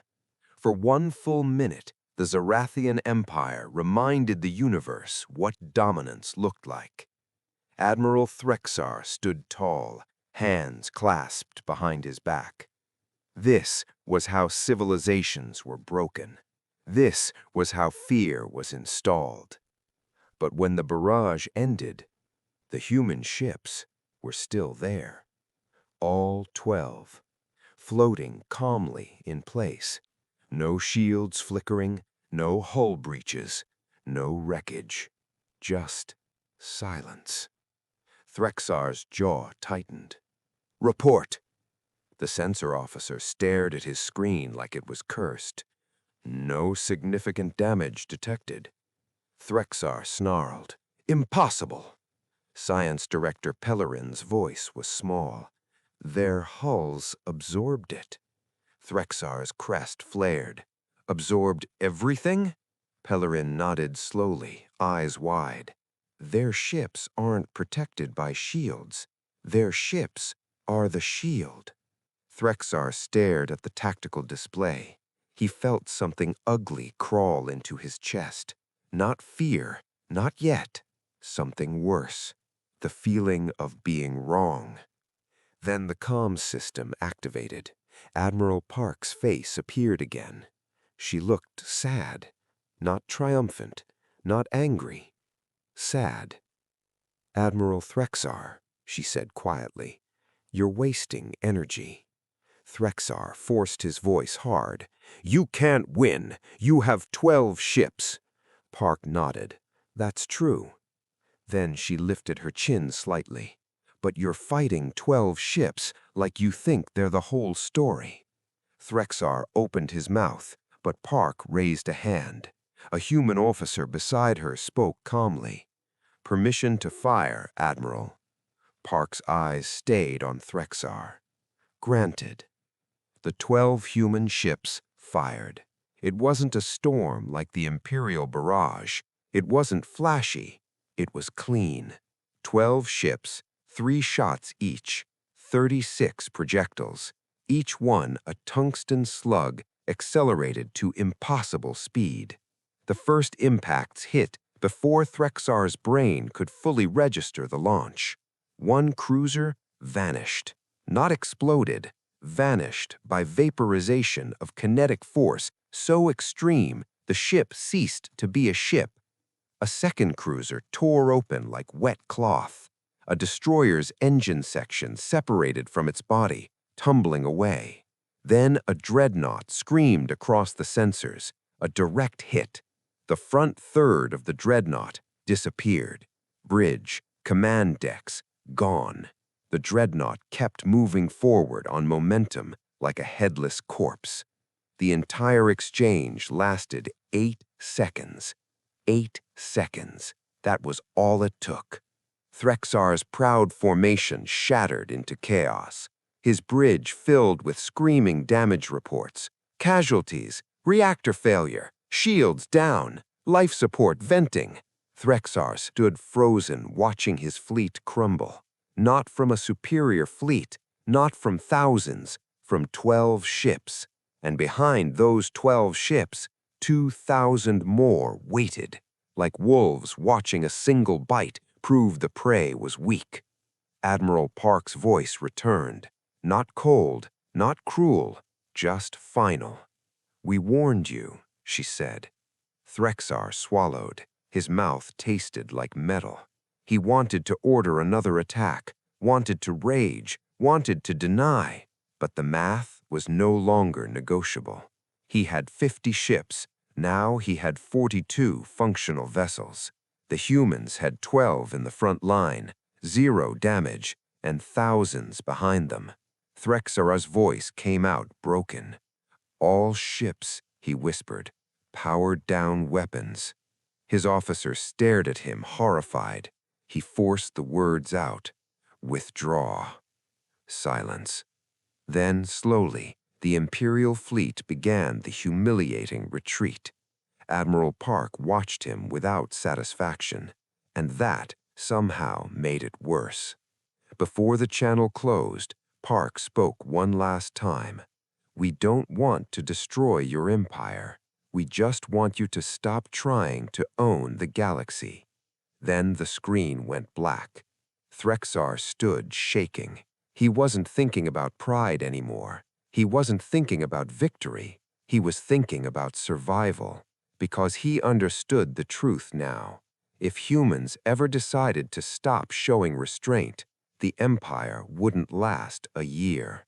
For one full minute, the Zarathian Empire reminded the universe what dominance looked like. Admiral Threxar stood tall, hands clasped behind his back. This was how civilizations were broken. This was how fear was installed. But when the barrage ended, the human ships were still there. All 12, floating calmly in place. No shields flickering, no hull breaches, no wreckage. Just silence. Threxar's jaw tightened. "Report!" The sensor officer stared at his screen like it was cursed. No significant damage detected. Threxar snarled. "Impossible!" Science Director Pellerin's voice was small. "Their hulls absorbed it." Threxar's crest flared. "Absorbed everything?" Pellerin nodded slowly, eyes wide. "Their ships aren't protected by shields. Their ships are the shield." Threxar stared at the tactical display. He felt something ugly crawl into his chest. Not fear, not yet. Something worse. The feeling of being wrong. Then the comms system activated. Admiral Park's face appeared again. She looked sad. Not triumphant, not angry. Sad. "Admiral Threxar," she said quietly, "you're wasting energy." Threxar forced his voice hard. "You can't win. You have 12 ships." Park nodded. "That's true." Then she lifted her chin slightly. "But you're fighting 12 ships like you think they're the whole story." Threxar opened his mouth, but Park raised a hand. A human officer beside her spoke calmly. "Permission to fire, Admiral." Park's eyes stayed on Threxar. "Granted." The 12 human ships fired. It wasn't a storm like the Imperial barrage. It wasn't flashy. It was clean. 12 ships, 3 shots each, 36 projectiles, each one a tungsten slug accelerated to impossible speed. The first impacts hit before Threxar's brain could fully register the launch. One cruiser vanished. Not exploded, vanished by vaporization of kinetic force so extreme the ship ceased to be a ship. A second cruiser tore open like wet cloth. A destroyer's engine section separated from its body, tumbling away. Then a dreadnought screamed across the sensors, a direct hit. The front third of the dreadnought disappeared. Bridge, command decks, gone. The dreadnought kept moving forward on momentum like a headless corpse. The entire exchange lasted 8 seconds. 8 seconds. That was all it took. Threxar's proud formation shattered into chaos. His bridge filled with screaming damage reports. Casualties, reactor failure, shields down, life support venting. Threxar stood frozen, watching his fleet crumble. Not from a superior fleet, not from thousands, from 12 ships. And behind those 12 ships, 2,000 more waited, like wolves watching a single bite prove the prey was weak. Admiral Park's voice returned, not cold, not cruel, just final. "We warned you," she said. Threxar swallowed. His mouth tasted like metal. He wanted to order another attack, wanted to rage, wanted to deny, but the math was no longer negotiable. He had 50 ships, Now he had 42 functional vessels. The humans had 12 in the front line, 0 damage, and thousands behind them. Threxara's voice came out broken. "All ships," he whispered, "powered down weapons." His officer stared at him, horrified. He forced the words out. "Withdraw." Silence. Then, slowly, the Imperial fleet began the humiliating retreat. Admiral Park watched him without satisfaction, and that somehow made it worse. Before the channel closed, Park spoke one last time. "We don't want to destroy your empire. We just want you to stop trying to own the galaxy." Then the screen went black. Threxar stood shaking. He wasn't thinking about pride anymore. He wasn't thinking about victory. He was thinking about survival, because he understood the truth now. If humans ever decided to stop showing restraint, the Empire wouldn't last a year.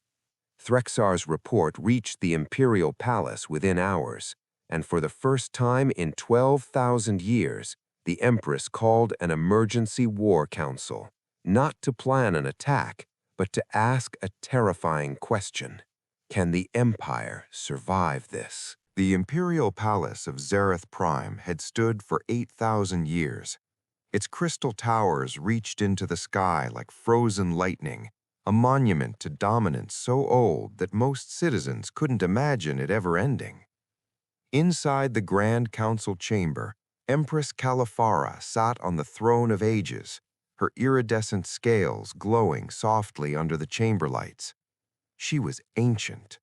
Threxar's report reached the Imperial Palace within hours, and for the first time in 12,000 years, the Empress called an emergency war council, not to plan an attack, but to ask a terrifying question. Can the Empire survive this? The Imperial Palace of Zarath Prime had stood for 8,000 years. Its crystal towers reached into the sky like frozen lightning, a monument to dominance so old that most citizens couldn't imagine it ever ending. Inside the Grand Council chamber, Empress Califara sat on the throne of ages, her iridescent scales glowing softly under the chamber lights. She was ancient,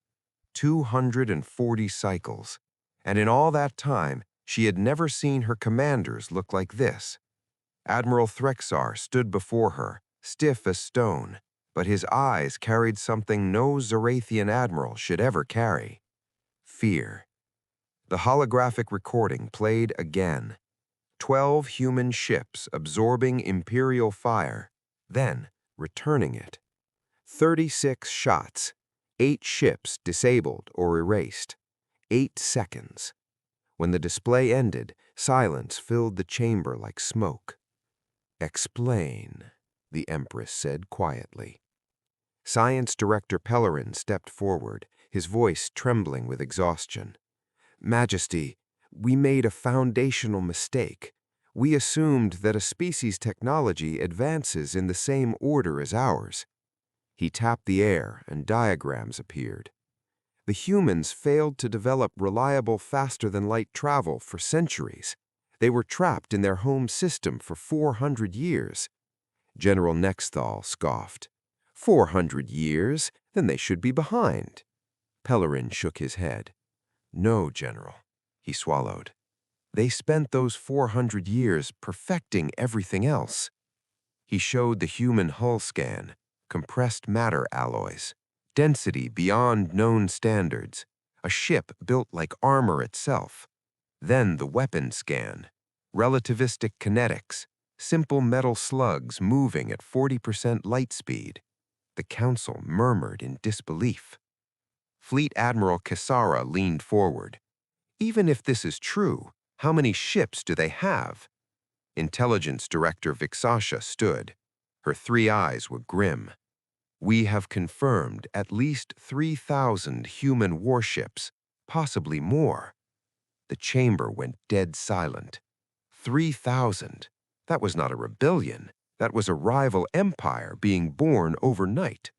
240 cycles, and in all that time, she had never seen her commanders look like this. Admiral Threxar stood before her, stiff as stone, but his eyes carried something no Zarathian admiral should ever carry: fear. The holographic recording played again. 12 human ships absorbing Imperial fire, then returning it. 36 shots, 8 ships disabled or erased. 8 seconds. When the display ended, silence filled the chamber like smoke. "Explain," the Empress said quietly. Science Director Pellerin stepped forward, his voice trembling with exhaustion. "Majesty, we made a foundational mistake. We assumed that a species' technology advances in the same order as ours." He tapped the air, and diagrams appeared. The humans failed to develop reliable faster-than-light travel for centuries. They were trapped in their home system for 400 years. General Nexthal scoffed. 400 years? Then they should be behind. Pellerin shook his head. "No, General," he swallowed. "They spent those 400 years perfecting everything else." He showed the human hull scan, compressed matter alloys, density beyond known standards, a ship built like armor itself. Then the weapon scan, relativistic kinetics, simple metal slugs moving at 40% light speed. The council murmured in disbelief. Fleet Admiral Kisara leaned forward. "Even if this is true, how many ships do they have?" Intelligence Director Vixasha stood. Her 3 eyes were grim. "We have confirmed at least 3,000 human warships, possibly more." The chamber went dead silent. 3,000. That was not a rebellion. That was a rival empire being born overnight.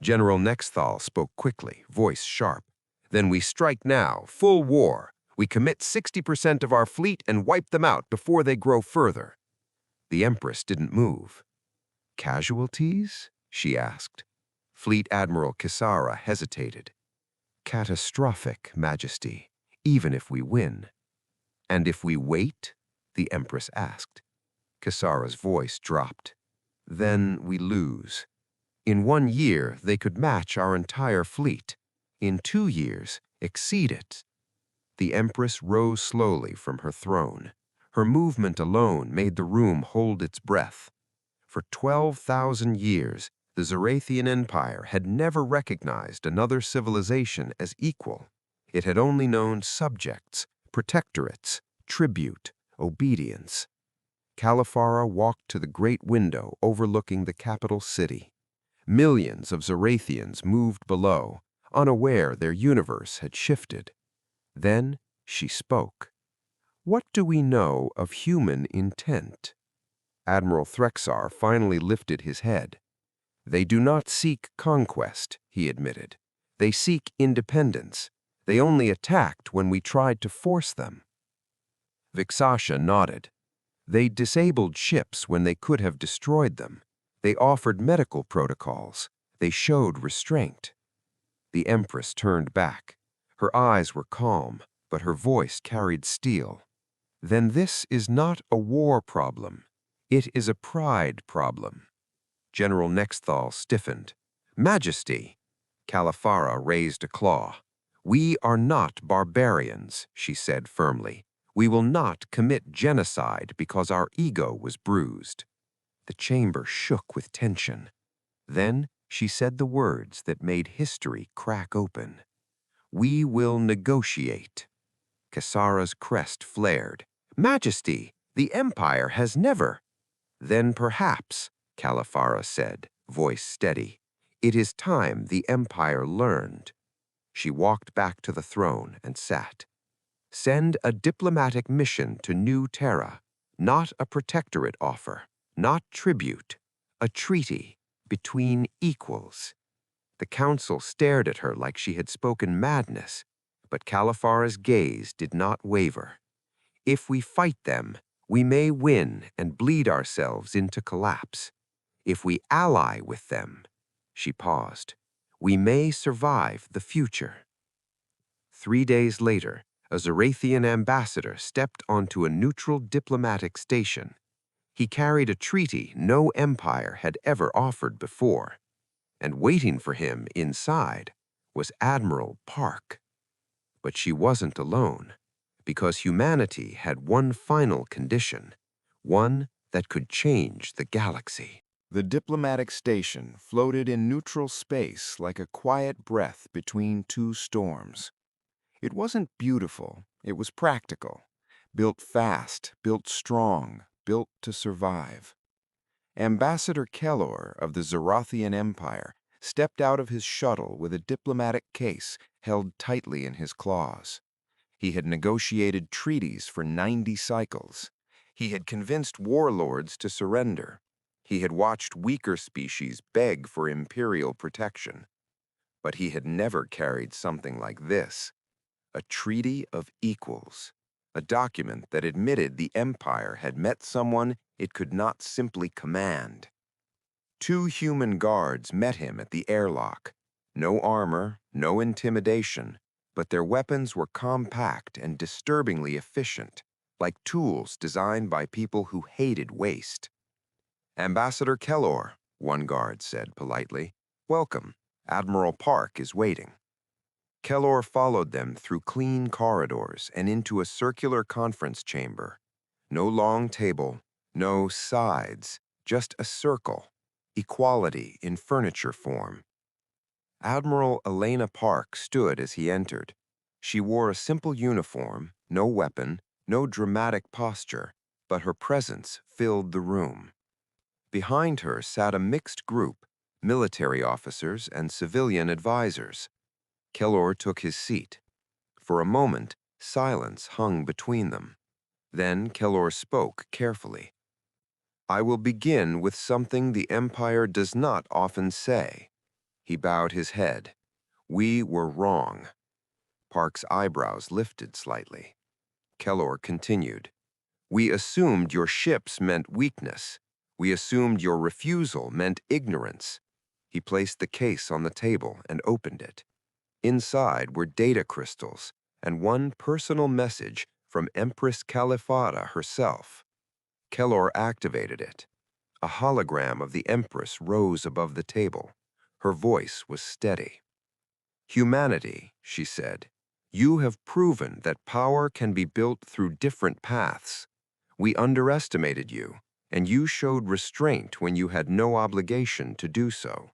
General Nexthal spoke quickly, voice sharp. "Then we strike now, full war. We commit 60% of our fleet and wipe them out before they grow further." The Empress didn't move. "Casualties?" she asked. Fleet Admiral Kisara hesitated. "Catastrophic, Majesty, even if we win." "And if we wait?" the Empress asked. Kisara's voice dropped. "Then we lose. In 1 year, they could match our entire fleet. In 2 years, exceed it." The Empress rose slowly from her throne. Her movement alone made the room hold its breath. For 12,000 years, the Zarathian Empire had never recognized another civilization as equal. It had only known subjects, protectorates, tribute, obedience. Kalifara walked to the great window overlooking the capital city. Millions of Zarathians moved below, unaware their universe had shifted. Then she spoke. "What do we know of human intent?" Admiral Threxar finally lifted his head. "They do not seek conquest," he admitted. "They seek independence. They only attacked when we tried to force them." Vixasha nodded. "They disabled ships when they could have destroyed them. They offered medical protocols. They showed restraint." The Empress turned back. Her eyes were calm, but her voice carried steel. "Then this is not a war problem. It is a pride problem." General Nexthal stiffened. "Majesty!" Kalifara raised a claw. "We are not barbarians," she said firmly. "We will not commit genocide because our ego was bruised." The chamber shook with tension. Then she said the words that made history crack open. "We will negotiate." Kasara's crest flared. "Majesty, the Empire has never—" "Then perhaps," Kalifara said, voice steady, "it is time the Empire learned." She walked back to the throne and sat. "Send a diplomatic mission to New Terra, not a protectorate offer, not tribute, a treaty between equals." The council stared at her like she had spoken madness, but Kalifara's gaze did not waver. "If we fight them, we may win and bleed ourselves into collapse. If we ally with them," she paused, "we may survive the future." 3 days later, a Zarathian ambassador stepped onto a neutral diplomatic station. He carried a treaty no empire had ever offered before, and waiting for him inside was Admiral Park. But she wasn't alone, because humanity had one final condition, one that could change the galaxy. The diplomatic station floated in neutral space like a quiet breath between two storms. It wasn't beautiful, it was practical. Built fast, built strong, built to survive. Ambassador Kellor of the Zarathian Empire stepped out of his shuttle with a diplomatic case held tightly in his claws. He had negotiated treaties for 90 cycles. He had convinced warlords to surrender. He had watched weaker species beg for imperial protection. But he had never carried something like this. A treaty of equals. A document that admitted the Empire had met someone it could not simply command. 2 human guards met him at the airlock. No armor, no intimidation, but their weapons were compact and disturbingly efficient, like tools designed by people who hated waste. "Ambassador Kellor," one guard said politely. "Welcome. Admiral Park is waiting." Kellor followed them through clean corridors and into a circular conference chamber. No long table, no sides, just a circle, equality in furniture form. Admiral Elena Park stood as he entered. She wore a simple uniform, no weapon, no dramatic posture, but her presence filled the room. Behind her sat a mixed group, military officers and civilian advisors. Kellor took his seat. For a moment, silence hung between them. Then Kellor spoke carefully. "I will begin with something the Empire does not often say." He bowed his head. "We were wrong." Park's eyebrows lifted slightly. Kellor continued. "We assumed your ships meant weakness. We assumed your refusal meant ignorance." He placed the case on the table and opened it. Inside were data crystals and one personal message from Empress Kalifara herself. Kellor activated it. A hologram of the Empress rose above the table. Her voice was steady. "Humanity," she said, "you have proven that power can be built through different paths. We underestimated you, and you showed restraint when you had no obligation to do so.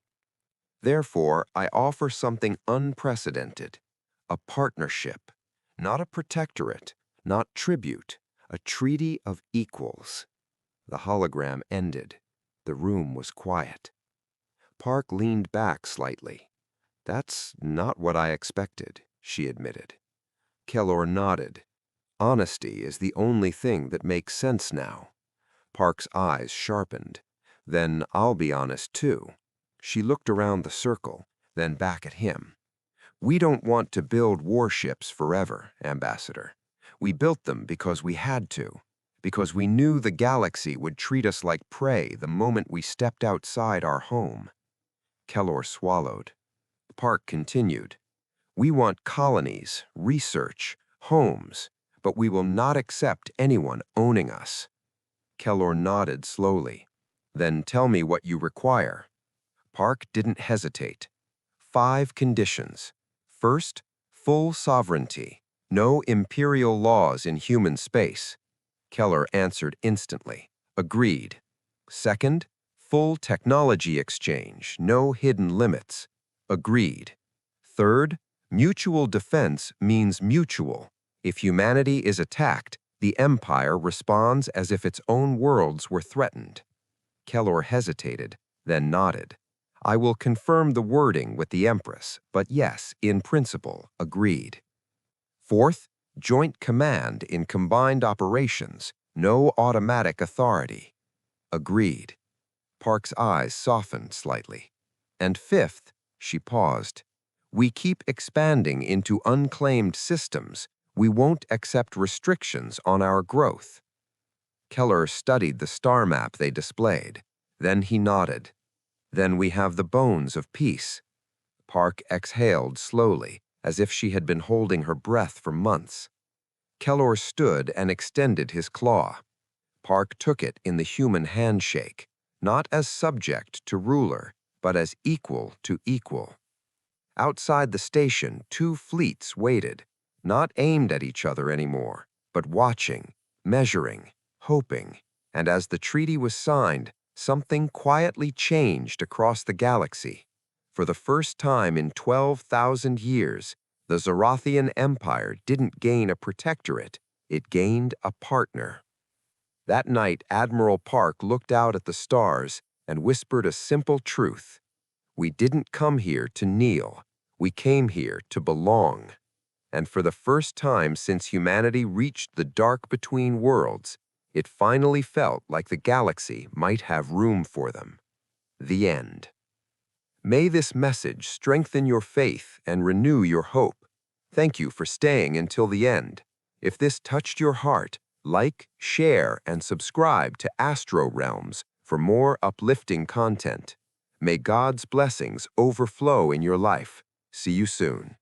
Therefore, I offer something unprecedented, a partnership, not a protectorate, not tribute, a treaty of equals. The hologram ended. The room was quiet. Park leaned back slightly. "That's not what I expected," she admitted. Kellor nodded. "Honesty is the only thing that makes sense now." Park's eyes sharpened. "Then I'll be honest too." She looked around the circle, then back at him. "We don't want to build warships forever, Ambassador. We built them because we had to, because we knew the galaxy would treat us like prey the moment we stepped outside our home." Kellor swallowed. Park continued. "We want colonies, research, homes, but we will not accept anyone owning us." Kellor nodded slowly. "Then tell me what you require." Park didn't hesitate. 5 conditions. First, full sovereignty. No imperial laws in human space. Kellor answered instantly. "Agreed." Second, full technology exchange. No hidden limits. "Agreed." Third, mutual defense means mutual. If humanity is attacked, the Empire responds as if its own worlds were threatened. Kellor hesitated, then nodded. "I will confirm the wording with the Empress, but yes, in principle, agreed." Fourth, joint command in combined operations, no automatic authority. "Agreed." Park's eyes softened slightly. And fifth, she paused. "We keep expanding into unclaimed systems. We won't accept restrictions on our growth." Kellor studied the star map they displayed. Then he nodded. "Then we have the bones of peace." Park exhaled slowly, as if she had been holding her breath for months. Kellor stood and extended his claw. Park took it in the human handshake, not as subject to ruler, but as equal to equal. Outside the station, 2 fleets waited, not aimed at each other anymore, but watching, measuring, hoping. And as the treaty was signed, something quietly changed across the galaxy. For the first time in 12,000 years, the Zarathian Empire didn't gain a protectorate, it gained a partner. That night, Admiral Park looked out at the stars and whispered a simple truth. "We didn't come here to kneel. We came here to belong." And for the first time since humanity reached the dark between worlds, it finally felt like the galaxy might have room for them. The end. May this message strengthen your faith and renew your hope. Thank you for staying until the end. If this touched your heart, like, share, and subscribe to Astro Realms for more uplifting content. May God's blessings overflow in your life. See you soon.